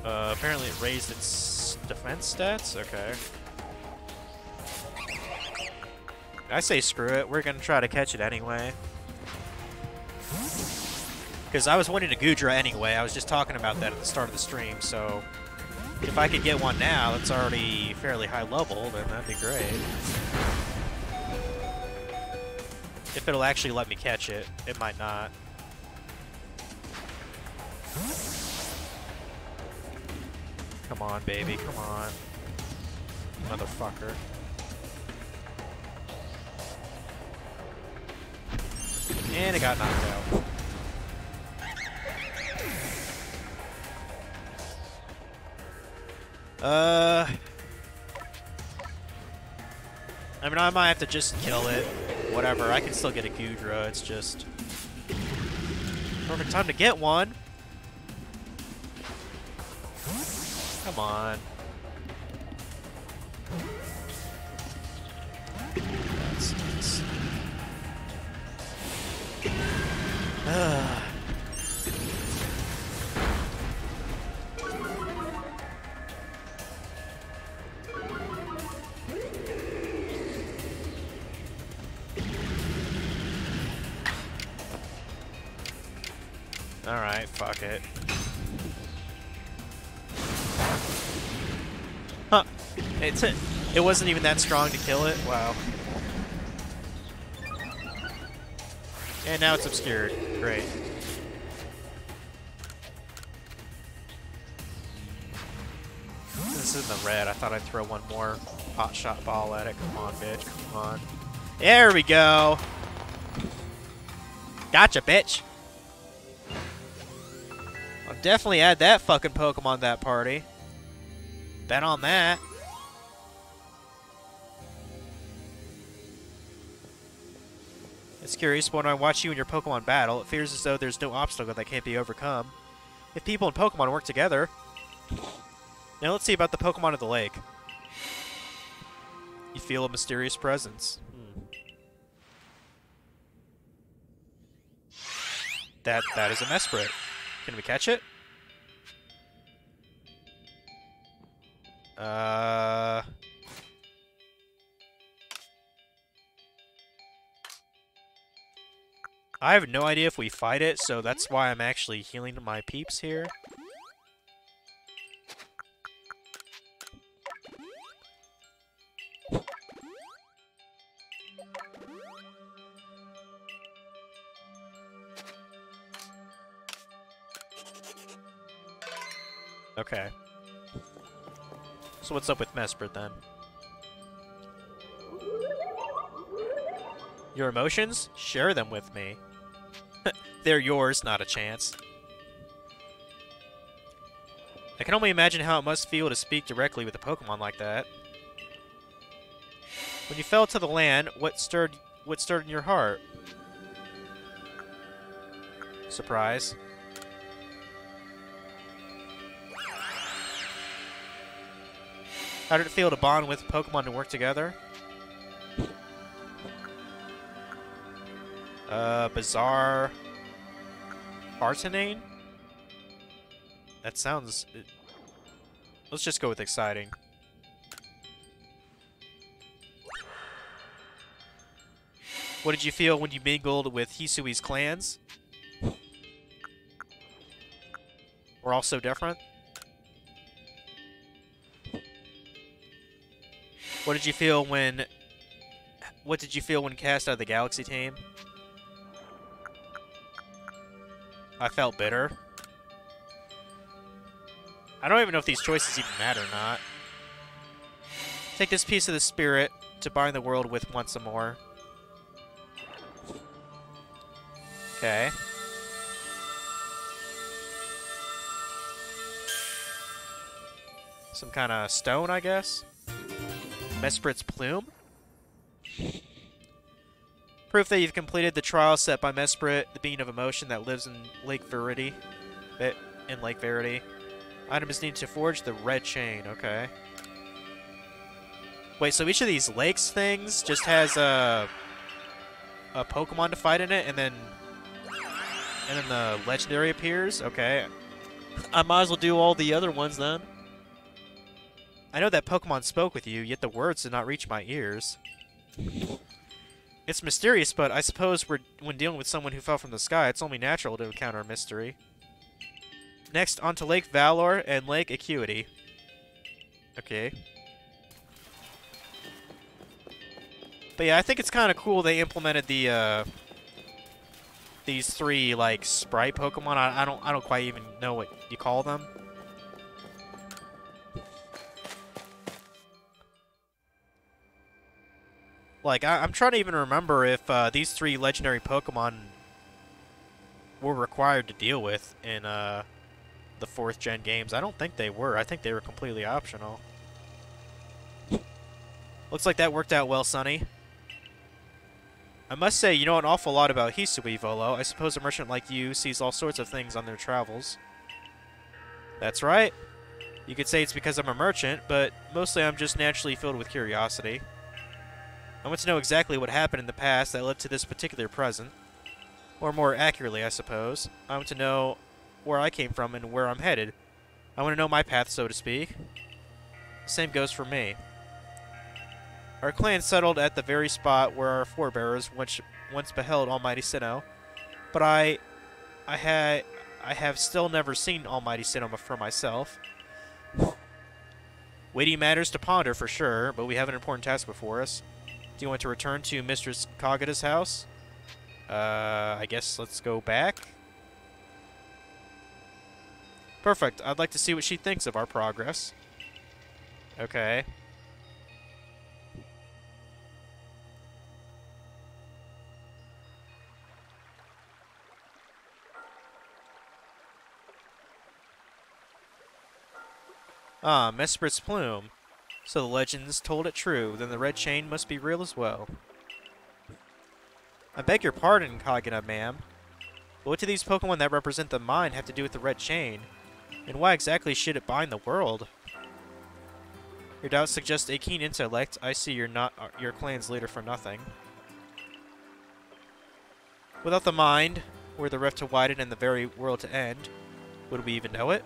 Apparently it raised its defense stats? Okay. I say screw it. We're gonna try to catch it anyway. Because I was wanting a Goodra anyway. I was just talking about that at the start of the stream, so... If I could get one now that's already fairly high level, then that'd be great. If it'll actually let me catch it. It might not. Come on, baby. Come on. Motherfucker. And it got knocked out. I mean, I might have to just kill it. Whatever, I can still get a Goodra, it's just... Perfect time to get one! Come on. That stinks. Alright, fuck it. Huh. It wasn't even that strong to kill it? Wow. And now it's obscured. Great. This is in the red. I thought I'd throw one more hot shot ball at it. Come on, bitch. Come on. There we go. Gotcha, bitch. I'll definitely add that fucking Pokemon to that party. Bet on that. It's curious, but when I watch you and your Pokemon battle, it feels as though there's no obstacle that can't be overcome. If people and Pokemon work together... Now let's see about the Pokemon of the lake. You feel a mysterious presence. That is a Mesprit. Can we catch it? I have no idea if we fight it, so that's why I'm actually healing my peeps here. Okay. So what's up with Mesprit then? Your emotions? Share them with me. They're yours, not a chance. I can only imagine how it must feel to speak directly with a Pokemon like that. When you fell to the land, what stirred in your heart? Surprise. How did it feel to bond with Pokemon and work together? Bizarre Artenane? That sounds... Let's just go with exciting. What did you feel when you mingled with Hisui's clans? We're all so different. What did you feel when cast out of the Galaxy team? I felt bitter. I don't even know if these choices even matter or not. Take this piece of the spirit to bind the world with once more. Okay. Some kind of stone, I guess? Mesprit's plume? Proof that you've completed the trial set by Mesprit, the being of emotion that lives in Lake Verity. Item is needed to forge the red chain. Okay. Wait, so each of these lakes things just has a Pokemon to fight in it, and then the legendary appears? Okay. I might as well do all the other ones then. I know that Pokemon spoke with you, yet the words did not reach my ears. It's mysterious, but I suppose when dealing with someone who fell from the sky, it's only natural to encounter a mystery. Next, on to Lake Valor and Lake Acuity. Okay. But yeah, I think it's kind of cool they implemented the these three like sprite Pokemon. I don't quite even know what you call them. Like, I'm trying to even remember if these three legendary Pokemon were required to deal with in the 4th gen games. I don't think they were. I think they were completely optional. Looks like that worked out well, Sonny. I must say, you know an awful lot about Hisui, Volo. I suppose a merchant like you sees all sorts of things on their travels. That's right. You could say it's because I'm a merchant, but mostly I'm just naturally filled with curiosity. I want to know exactly what happened in the past that led to this particular present. Or more accurately, I suppose. I want to know where I came from and where I'm headed. I want to know my path, so to speak. Same goes for me. Our clan settled at the very spot where our forebears once beheld Almighty Sinnoh, but I have still never seen Almighty Sinnoh for myself. Weighty matters to ponder for sure, but we have an important task before us. Do you want to return to Mistress Kaguta's house? I guess let's go back. Perfect. I'd like to see what she thinks of our progress. Okay. Ah, Mesprit's plume. So the legends told it true, then the red chain must be real as well. I beg your pardon, Kaguta, ma'am. But what do these Pokemon that represent the mind have to do with the red chain? And why exactly should it bind the world? Your doubts suggest a keen intellect. I see you're not your clan's leader for nothing. Without the mind, were the rift to widen and the very world to end, would we even know it?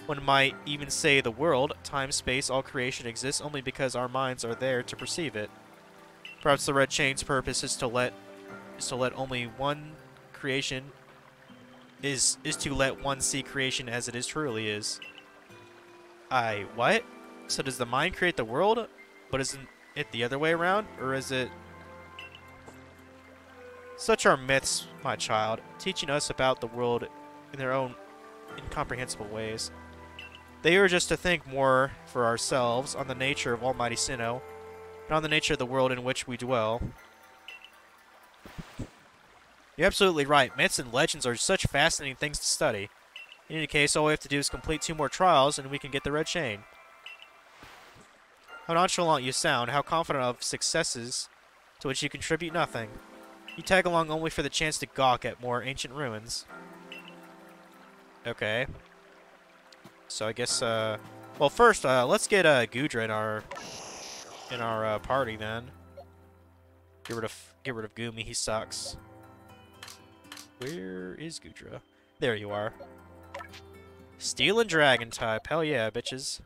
One might even say the world, time, space, all creation exists only because our minds are there to perceive it. Perhaps the red chain's purpose is to let only one creation is to let one see creation as it truly is. What? So does the mind create the world? But isn't it the other way around? Or is it... Such are myths, my child, teaching us about the world in their own incomprehensible ways. They urge us to think more for ourselves on the nature of Almighty Sinnoh, and on the nature of the world in which we dwell. You're absolutely right. Myths and legends are such fascinating things to study. In any case, all we have to do is complete 2 more trials, and we can get the red chain. How nonchalant you sound, how confident of successes to which you contribute nothing. You tag along only for the chance to gawk at more ancient ruins. Okay. So I guess, well, first, let's get Goodra in our party then. Get rid of Goomy. He sucks. Where is Goodra? There you are. Steel and Dragon type. Hell yeah, bitches.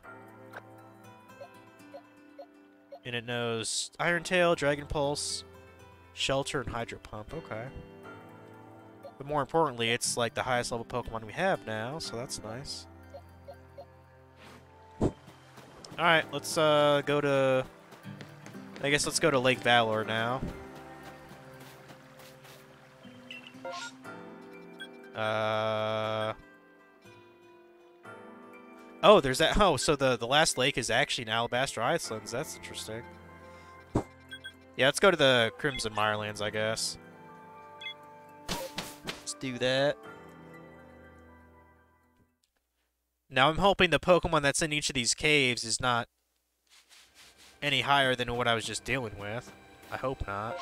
And it knows Iron Tail, Dragon Pulse, Shelter, and Hydro Pump. Okay. But more importantly, it's like the highest level Pokemon we have now, so that's nice. Alright, let's go to... I guess let's go to Lake Valor now. Oh, there's that. Oh, so the last lake is actually in Alabaster Islands. That's interesting. Yeah, let's go to the Crimson Mirelands, I guess. Let's do that. Now, I'm hoping the Pokemon that's in each of these caves is not any higher than what I was just dealing with. I hope not.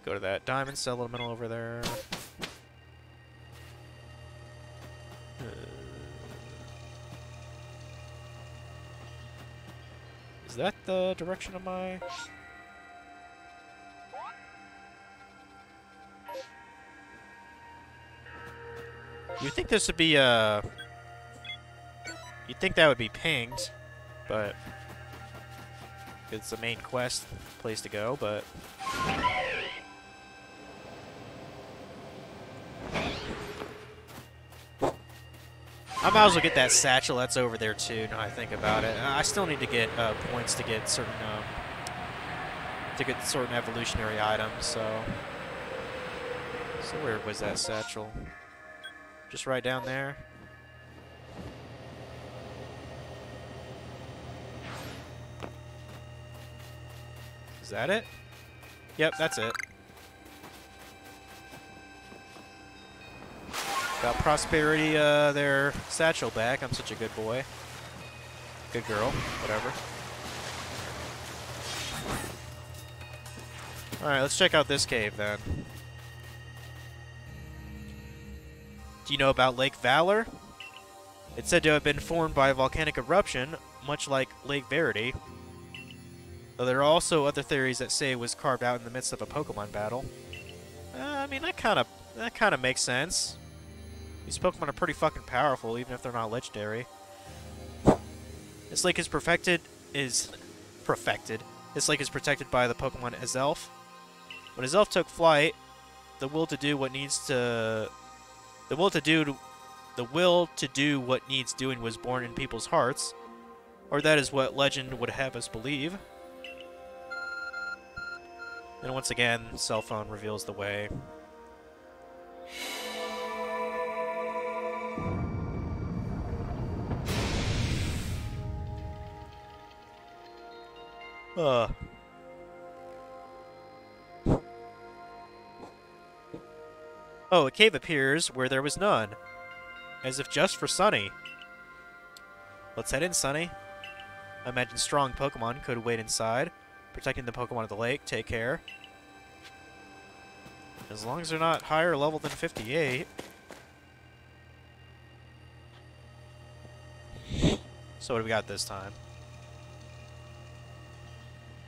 Go to that Diamond Cell Elemental over there. Is that the direction of my... You'd think this would be, you'd think that would be pinged, but... It's the main quest place to go, but... I might as well get that satchel that's over there too, now I think about it. I still need to get points to get certain evolutionary items, so where was that satchel? Just right down there. Is that it? Yep, that's it. Got Prosperity, their satchel back. I'm such a good boy. Good girl. Whatever. Alright, let's check out this cave, then. Do you know about Lake Valor? It's said to have been formed by a volcanic eruption, much like Lake Verity. Though there are also other theories that say it was carved out in the midst of a Pokemon battle. I mean, that kind of makes sense. These Pokemon are pretty fucking powerful, even if they're not legendary. This lake is perfected. This lake is protected by the Pokemon Azelf. When Azelf took flight, the will to do what needs doing was born in people's hearts, or that is what legend would have us believe. And once again, cell phone reveals the way. Oh, a cave appears where there was none. As if just for Sunny. Let's head in, Sunny. I imagine strong Pokemon could wait inside, protecting the Pokemon of the lake. Take care. As long as they're not higher level than 58. So what do we got this time?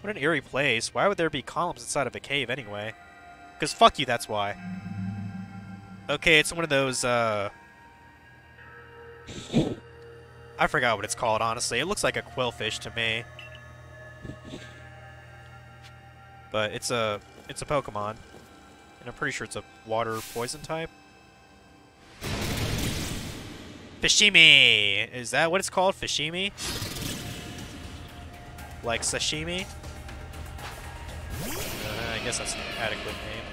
What an eerie place. Why would there be columns inside of a cave anyway? Because fuck you, that's why. Okay, it's one of those, I forgot what it's called, honestly. It looks like a quillfish to me. But it's a Pokemon. And I'm pretty sure it's a water poison type. Fishimi! Is that what it's called? Fishimi? Like sashimi? I guess that's an adequate name.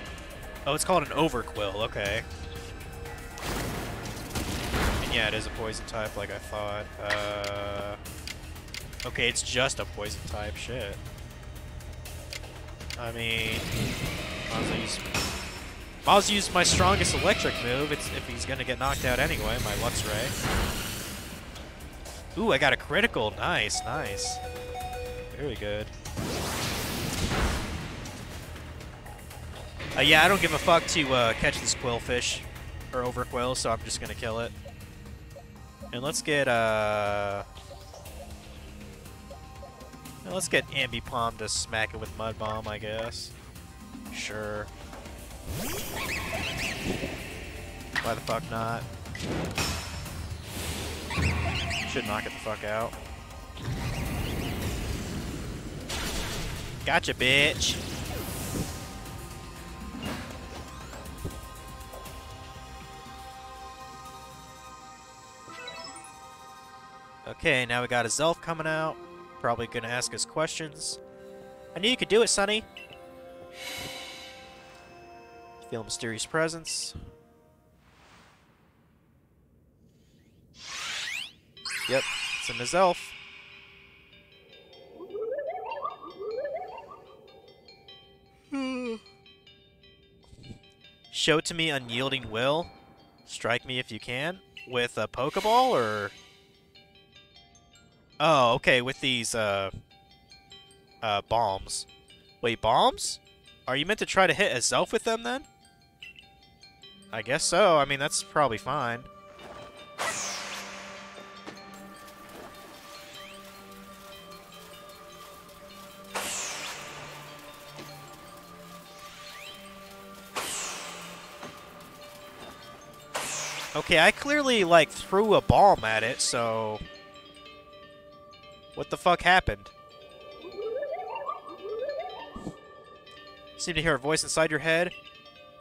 Oh, it's called an Overquill, okay. Yeah, it is a poison type like I thought. Okay, it's just a poison type. Shit. I mean, I'll use my strongest electric move. It's if he's gonna get knocked out anyway. My Luxray. Ooh, I got a critical. Nice, nice. Very good. Yeah, I don't give a fuck to catch this Quillfish or Overquill, so I'm just gonna kill it. And let's get Ambipom to smack it with Mud Bomb, I guess. Sure. Why the fuck not? Should knock it the fuck out. Gotcha, bitch. Okay, now we got a Zelf coming out. Probably gonna ask us questions. I knew you could do it, Sonny. Feel mysterious presence. Yep, it's in the Zelf. Show to me unyielding will. Strike me if you can. With a Pokeball, or... Oh, okay, with these, bombs. Wait, bombs? Are you meant to try to hit a Zelf with them, then? I guess so. I mean, that's probably fine. Okay, I clearly, like, threw a bomb at it, so... What the fuck happened? Seem to hear a voice inside your head.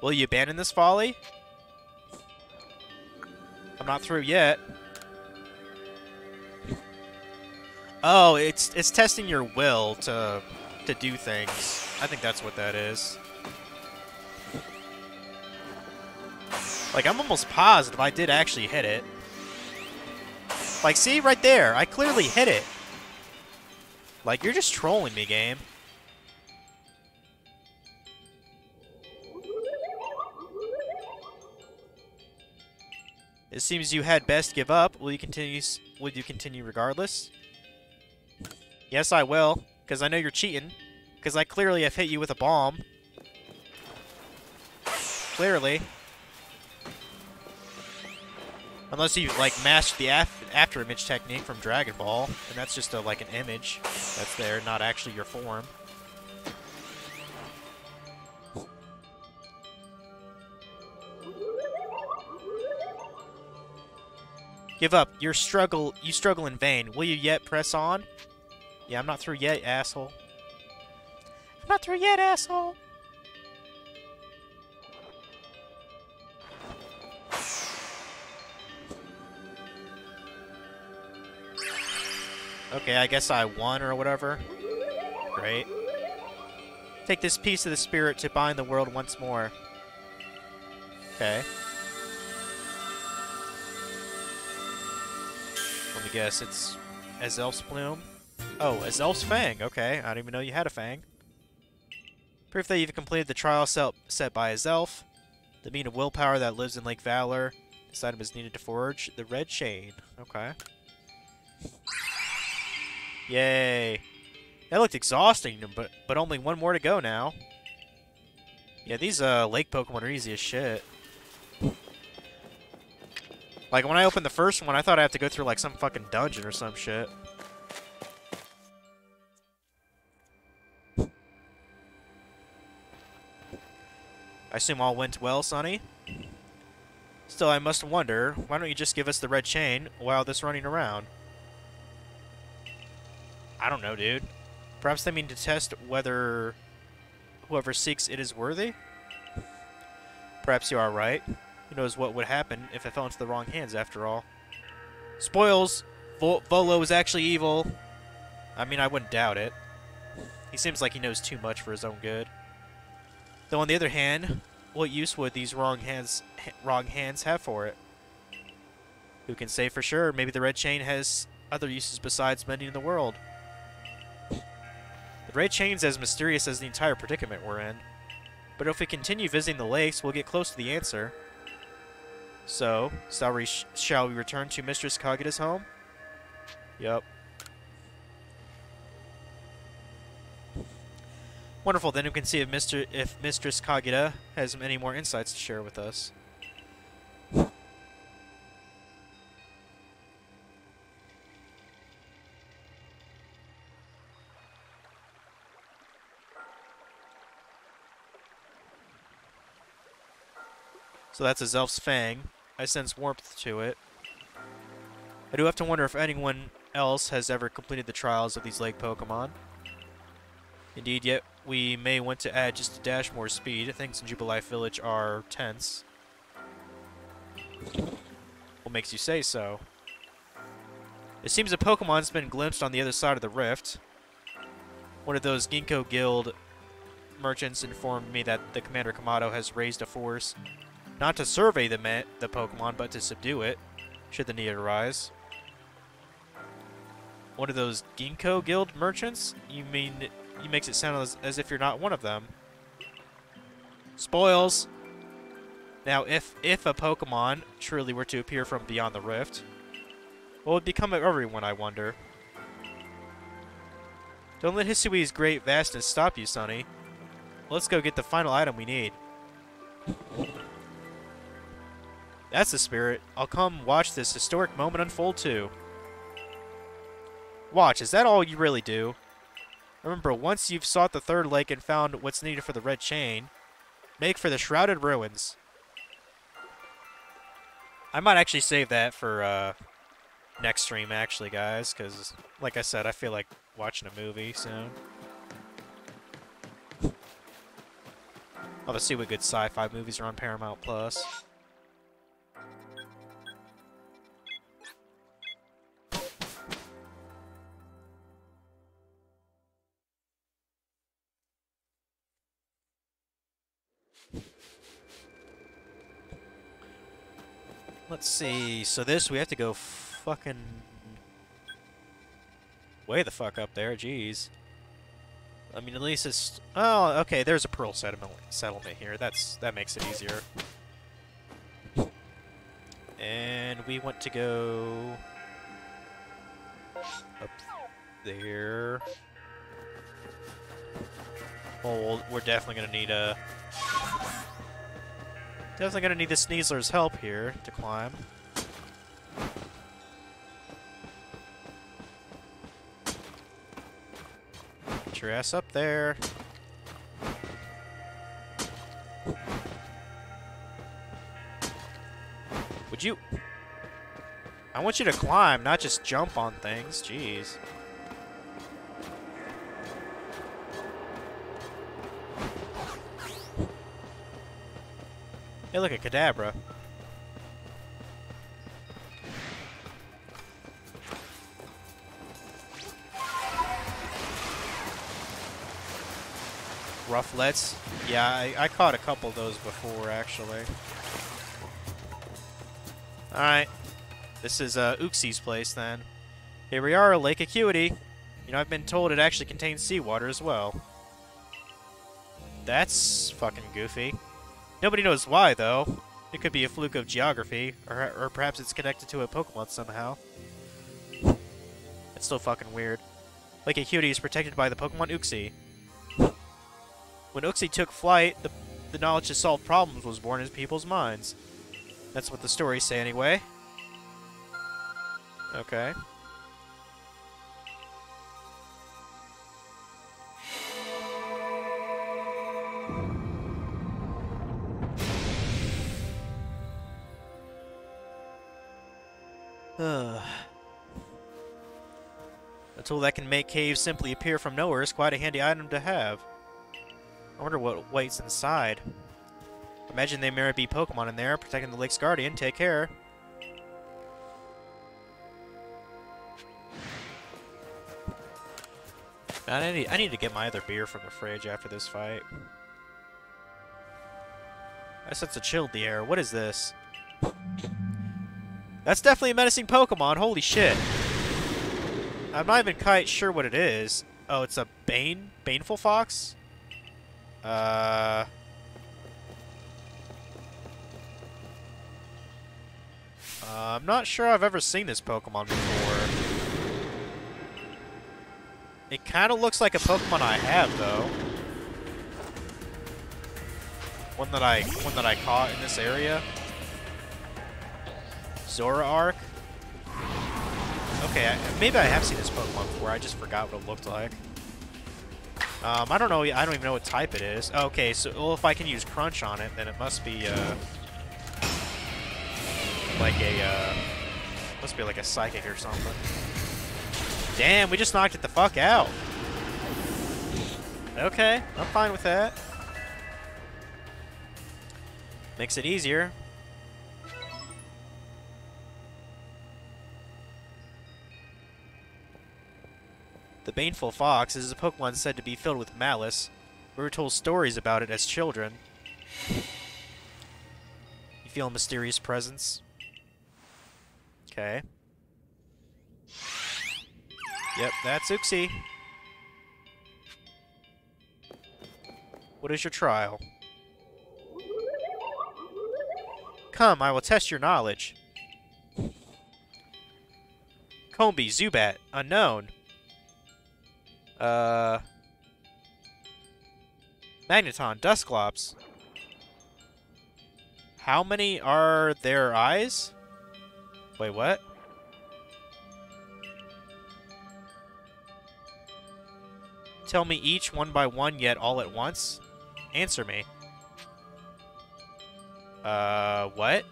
Will you abandon this folly? I'm not through yet. Oh, it's testing your will to do things. I think that's what that is. Like, I'm almost positive I did actually hit it. Like, see? Right there. I clearly hit it. Like, you're just trolling me, game. It seems you had best give up. Will you continue regardless? Yes, I will. Because I know you're cheating. Because I clearly have hit you with a bomb. Clearly. Unless you, like, mastered the after image technique from Dragon Ball. And that's just, like, an image that's there, not actually your form. Give up. You struggle in vain. Will you yet press on? Yeah, I'm not through yet, asshole. I'm not through yet, asshole. Okay, I guess I won or whatever. Great. Take this piece of the spirit to bind the world once more. Okay. Let me guess, it's Azelf's Plume? Oh, Azelf's Fang. Okay, I didn't even know you had a Fang. Proof that you've completed the trial set by Azelf. The being of willpower that lives in Lake Valor. This item is needed to forge the red chain. Okay. Yay. That looked exhausting, but only one more to go now. Yeah, these lake Pokemon are easy as shit. Like, when I opened the first one, I thought I had to go through, like, some fucking dungeon or some shit. I assume all went well, Sonny? Still, I must wonder, why don't you just give us the red chain while this running around? I don't know, dude. Perhaps they mean to test whether whoever seeks it is worthy? Perhaps you are right. Who knows what would happen if it fell into the wrong hands, after all. Spoils! Volo is actually evil. I mean, I wouldn't doubt it. He seems like he knows too much for his own good. Though on the other hand, what use would these wrong hands have for it? Who can say for sure? Maybe the red chain has other uses besides mending the world. The red chain's as mysterious as the entire predicament we're in. But if we continue visiting the lakes, we'll get close to the answer. So, shall we return to Mistress Kagita's home? Yup. Wonderful, then we can see if Mistress Kagita has any more insights to share with us. So that's a Zelf's Fang. I sense warmth to it. I do have to wonder if anyone else has ever completed the trials of these lake Pokemon. Indeed, yet we may want to add just a dash more speed. Things in Jubilife Village are tense. What makes you say so? It seems a Pokemon's been glimpsed on the other side of the rift. One of those Ginkgo Guild merchants informed me that the Commander Kamado has raised a force, not to survey the Pokemon, but to subdue it, should the need arise. One of those Ginkgo Guild merchants? You mean, you makes it sound as if you're not one of them. Spoils! Now, if a Pokemon truly were to appear from beyond the rift, what would become of everyone, I wonder? Don't let Hisui's great vastness stop you, Sonny. Let's go get the final item we need. That's the spirit. I'll come watch this historic moment unfold too. Watch, is that all you really do? Remember, once you've sought the third lake and found what's needed for the red chain, make for the shrouded ruins. I might actually save that for next stream, actually, guys, because, like I said, I feel like watching a movie soon. I'll have to see what good sci-fi movies are on Paramount Plus. Let's see. So this, we have to go fucking way the fuck up there. Jeez. I mean, at least it's... Oh, okay. There's a Pearl settlement here. That makes it easier. And we want to go up there. Oh, we're definitely gonna need a... Definitely gonna need the Sneasler's help here to climb. Get your ass up there. Would you... I want you to climb, not just jump on things. Jeez. Hey, look at Kadabra. Rufflets. Yeah, I caught a couple of those before, actually. Alright. This is Uxie's place, then. Here we are, Lake Acuity. You know, I've been told it actually contains seawater as well. That's fucking goofy. Nobody knows why, though. It could be a fluke of geography, or perhaps it's connected to a Pokemon somehow. It's still fucking weird. Lake Acuity is protected by the Pokemon Uxie. When Uxie took flight, the knowledge to solve problems was born in people's minds. That's what the stories say, anyway. Okay. A tool that can make caves simply appear from nowhere is quite a handy item to have. I wonder what waits inside. Imagine there may be Pokemon in there protecting the lake's guardian. Take care. I need to get my other beer from the fridge after this fight. I sense a chill in the air. What is this? That's definitely a menacing Pokemon. Holy shit. I'm not even quite sure what it is. Oh, it's a Baneful Fox? I'm not sure I've ever seen this Pokemon before. It kind of looks like a Pokemon I have, though. One that I caught in this area. Zoroark. Okay, maybe I have seen this Pokemon before. I just forgot what it looked like. I don't know. I don't even know what type it is. Okay, so well, if I can use Crunch on it, then it must be like a Psychic or something. Damn, we just knocked it the fuck out. Okay, I'm fine with that. Makes it easier. The Baneful Fox is a Pokemon said to be filled with malice. We were told stories about it as children. You feel a mysterious presence? Okay. Yep, that's Uxie. What is your trial? Come, I will test your knowledge. Combee, Zubat, unknown. Magneton, Dusclops. How many are there eyes? Wait, what? Tell me each one by one, yet all at once? Answer me. What?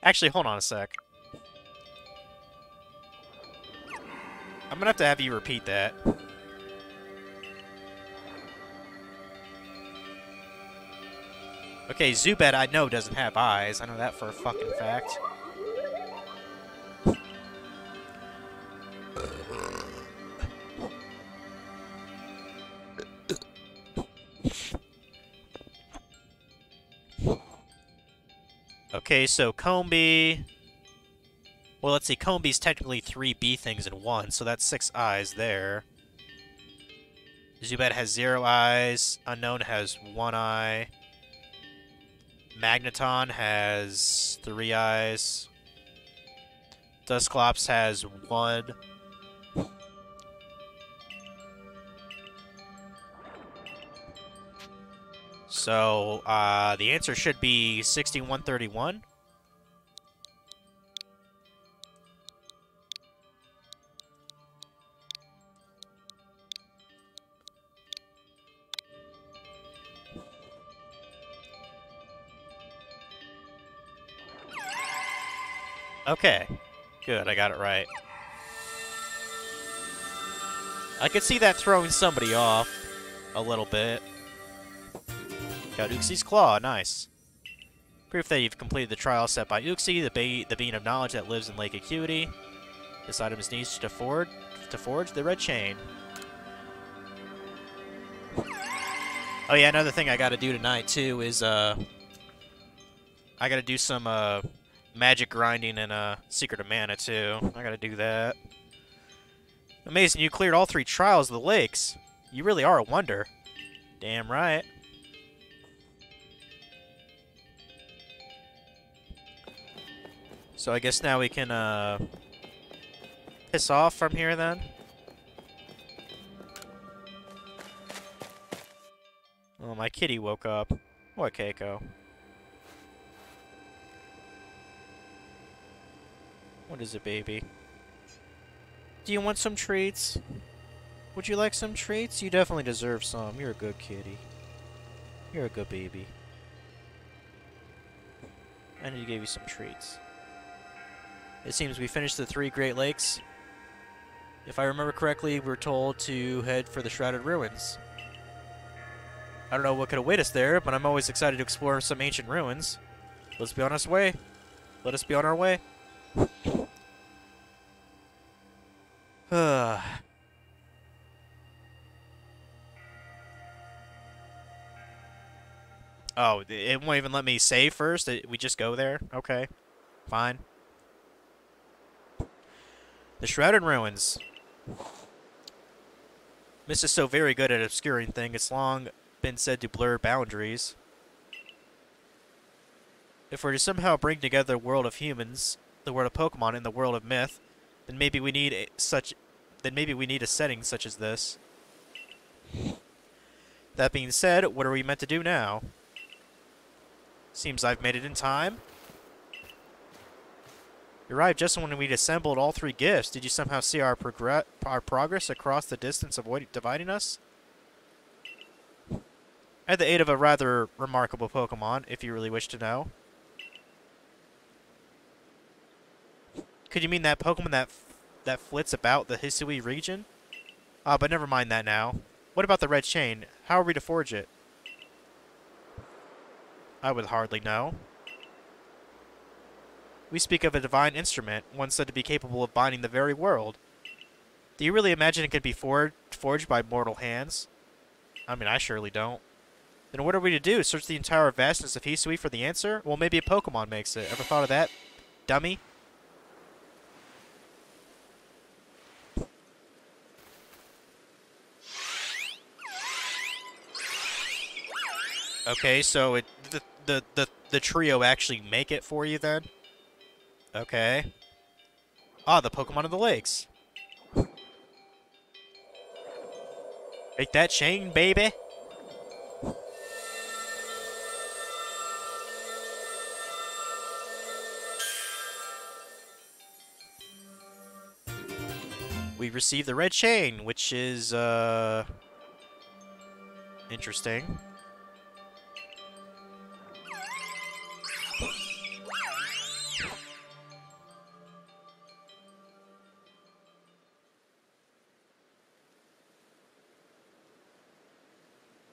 Actually, hold on a sec. I'm gonna have you repeat that. Okay, Zubat I know doesn't have eyes. I know that for a fucking fact. Okay, so Combee... Well, let's see. Combee's technically 3 bee things in one, so that's 6 eyes there. Zubat has 0 eyes. Unknown has 1 eye. Magneton has 3 eyes. Dusclops has 1. So, the answer should be 6131. Okay, good, I got it right. I could see that throwing somebody off a little bit. Got Uxie's Claw, nice. Proof that you've completed the trial set by Uxie, the being of knowledge that lives in Lake Acuity. This item is needed to forge the red chain. Oh yeah, another thing I gotta do tonight too is I gotta do some magic grinding in Secret of Mana too. I gotta do that. Amazing, you cleared all 3 trials of the lakes. You really are a wonder. Damn right. So I guess now we can piss off from here then. Oh, my kitty woke up. What, Keiko? What is it, baby? Do you want some treats? Would you like some treats? You definitely deserve some. You're a good kitty. You're a good baby. I need to give you some treats. It seems we finished the 3 Great Lakes. If I remember correctly, we were told to head for the Shrouded Ruins. I don't know what could await us there, but I'm always excited to explore some ancient ruins. Let's be on our way. Let us be on our way. Oh, it won't even let me save first? We just go there? Okay, fine. The Shrouded Ruins. Mist is so very good at obscuring things, it's long been said to blur boundaries. If we're to somehow bring together the world of humans, the world of Pokemon, and the world of myth, then maybe we need a setting such as this. That being said, what are we meant to do now? Seems I've made it in time. You arrived just when we'd assembled all three gifts. Did you somehow see our progress across the distance dividing us? I had the aid of a rather remarkable Pokemon, if you really wish to know. Could you mean that Pokemon that flits about the Hisui region? But never mind that now. What about the red chain? How are we to forge it? I would hardly know. We speak of a divine instrument, one said to be capable of binding the very world. Do you really imagine it could be forged by mortal hands? I mean, I surely don't. Then what are we to do? Search the entire vastness of Hisui for the answer? Well, maybe a Pokemon makes it. Ever thought of that, dummy? Okay, so the trio actually make it for you then? Okay. Ah, the Pokemon of the lakes. Take that chain, baby. We received the red chain, which is, interesting.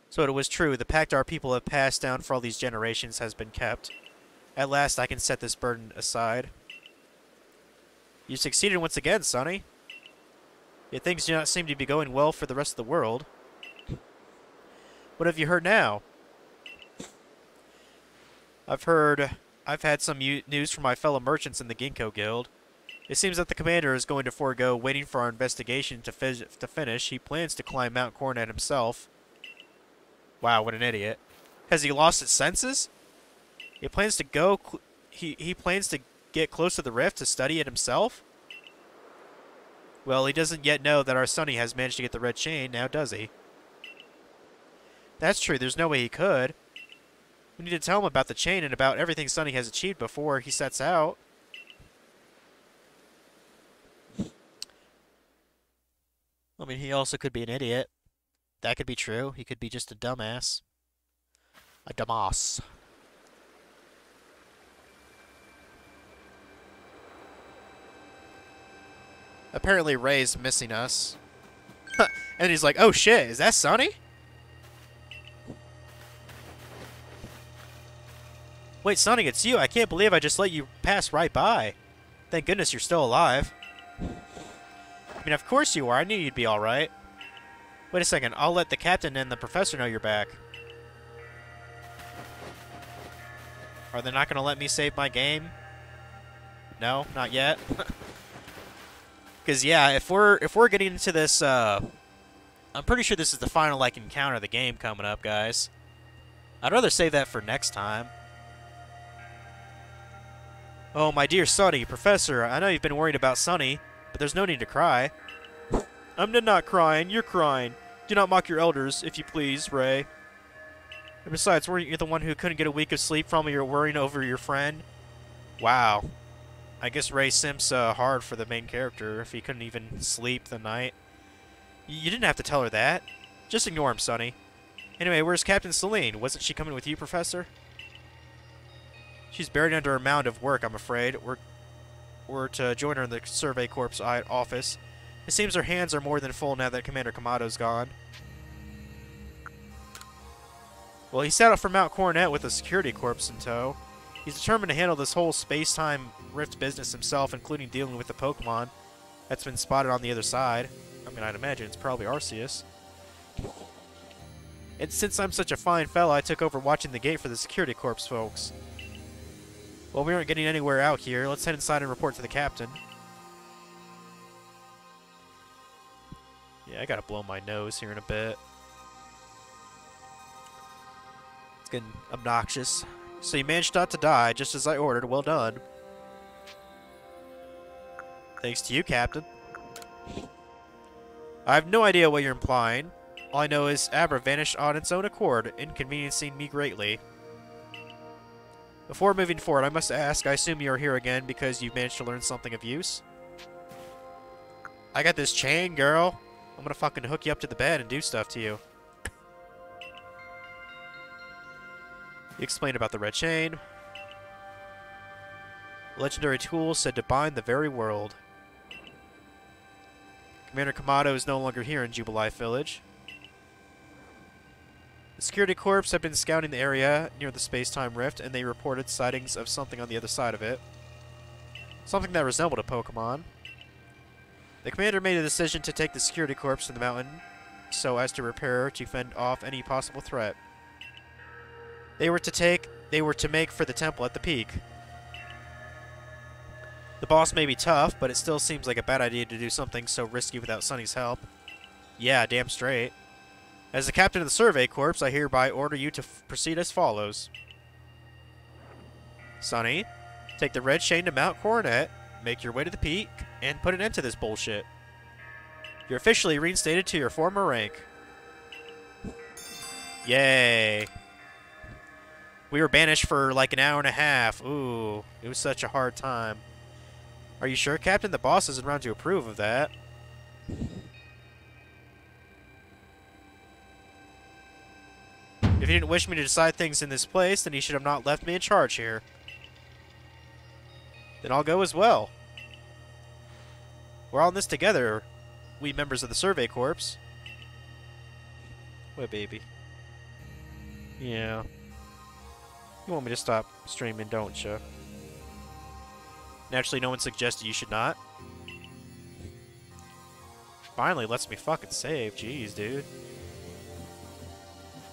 So it was true, the pact our people have passed down for all these generations has been kept. At last I can set this burden aside. You succeeded once again, Sonny. Yet things do not seem to be going well for the rest of the world. What have you heard now? I've had some news from my fellow merchants in the Ginkgo Guild. It seems that the commander is going to forego waiting for our investigation to finish. He plans to climb Mount Coronet himself. Wow, what an idiot. Has he lost his senses? He plans to go... He plans to get close to the rift to study it himself? Well, he doesn't yet know that our Sonny has managed to get the red chain, now does he? That's true, there's no way he could. We need to tell him about the chain and about everything Sonny has achieved before he sets out. I mean, he also could be an idiot. That could be true. He could be just a dumbass. A dumbass. Apparently Ray's missing us. And he's like, oh shit, is that Sonny? Wait, Sonny, it's you. I can't believe I just let you pass right by. Thank goodness you're still alive. I mean, of course you are. I knew you'd be alright. Wait a second. I'll let the captain and the professor know you're back. Are they not going to let me save my game? No, not yet. Because yeah, if we're getting into this, I'm pretty sure this is the final encounter of the game coming up, guys. I'd rather save that for next time. Oh, my dear Sonny, Professor, I know you've been worried about Sonny, but there's no need to cry. I'm not crying, you're crying. Do not mock your elders, if you please, Ray. And besides, weren't you the one who couldn't get a week of sleep from your worrying over your friend? Wow. I guess Ray simps hard for the main character if he couldn't even sleep the night. You didn't have to tell her that. Just ignore him, Sonny. Anyway, where's Captain Celine? Wasn't she coming with you, Professor? She's buried under a mound of work, I'm afraid. We're to join her in the Survey Corps office. It seems her hands are more than full now that Commander Kamado's gone. Well, he set out for Mount Coronet with a security corps in tow. He's determined to handle this whole space-time rift business himself, including dealing with the Pokemon. that's been spotted on the other side. I mean, I'd imagine it's probably Arceus. And since I'm such a fine fella, I took over watching the gate for the security corps folks. Well, we aren't getting anywhere out here. Let's head inside and report to the captain. Yeah, I gotta blow my nose here in a bit. It's getting obnoxious. So you managed not to die, just as I ordered. Well done. Thanks to you, Captain. I have no idea what you're implying. All I know is Abra vanished on its own accord, inconveniencing me greatly. Before moving forward, I must ask, I assume you're here again because you've managed to learn something of use? I got this chain, girl. I'm gonna fucking hook you up to the bed and do stuff to you. You explained about the red chain. Legendary tool said to bind the very world. Commander Kamado is no longer here in Jubilife Village. The security corps have been scouting the area near the space-time rift, and they reported sightings of something on the other side of it. Something that resembled a Pokemon. The commander made a decision to take the security corps to the mountain so as to prepare to fend off any possible threat. They were to make for the temple at the peak. The boss may be tough, but it still seems like a bad idea to do something so risky without Sunny's help. Yeah, damn straight. As the captain of the Survey Corps, I hereby order you to proceed as follows. Sunny, take the red chain to Mount Coronet, make your way to the peak, and put an end to this bullshit. You're officially reinstated to your former rank. Yay. We were banished for like an hour and a half. Ooh, it was such a hard time. Are you sure, Captain? The boss isn't around to approve of that. If you didn't wish me to decide things in this place, then you should have not left me in charge here. Then I'll go as well. We're all in this together, we members of the Survey Corps. What, baby? Yeah. You want me to stop streaming, don't you? Naturally, no one suggested you should not. Finally lets me fucking save. Jeez, dude.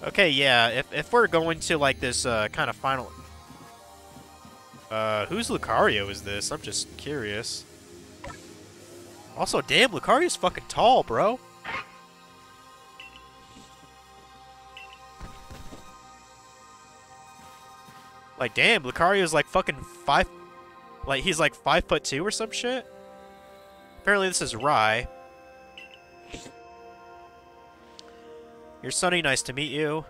Okay, yeah, if we're going to, like, this, kind of final... whose Lucario is this? I'm just curious. Also, damn, Lucario's fucking tall, bro. Like, damn, Lucario's, like, fucking 5... Like, he's, like, 5'2" or some shit? Apparently this is Rai. You're Sunny, nice to meet you.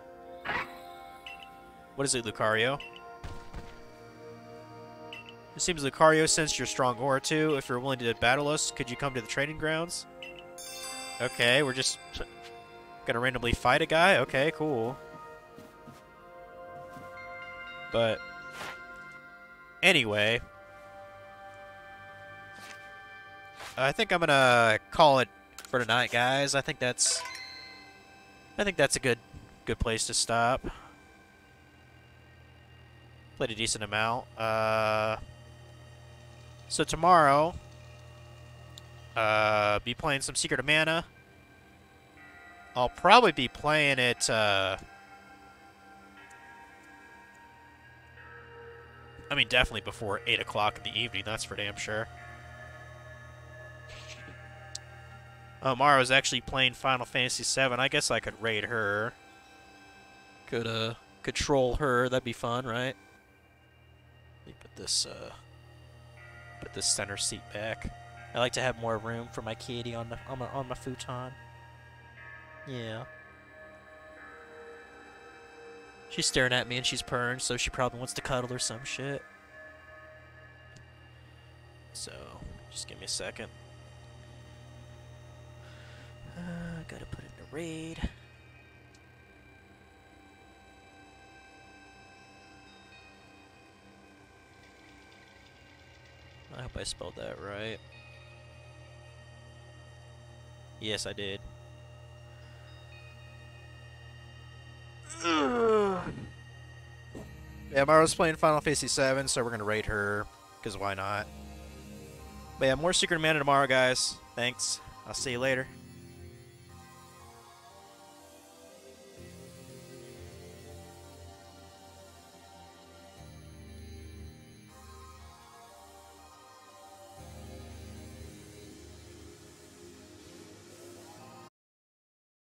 What is it, Lucario? It seems Lucario sensed your strong aura too. If you're willing to battle us, could you come to the training grounds? Okay, we're just gonna randomly fight a guy? Okay, cool. But anyway, I think I'm gonna call it for tonight, guys. I think that's a good place to stop. Played a decent amount. So tomorrow, be playing some Secret of Mana. I'll probably be playing it, I mean, definitely before 8 o'clock in the evening, that's for damn sure. Mara's actually playing Final Fantasy VII. I guess I could raid her. Could troll her. That'd be fun, right? Let me put this center seat back. I like to have more room for my kitty on my futon. Yeah. She's staring at me and she's purring, so she probably wants to cuddle or some shit. So, just give me a second. Gotta put it in the raid. I hope I spelled that right. Yes, I did. Yeah, Mara's playing Final Fantasy VII, so we're gonna raid her, because why not? But yeah, more Secret of Mana tomorrow, guys. Thanks. I'll see you later.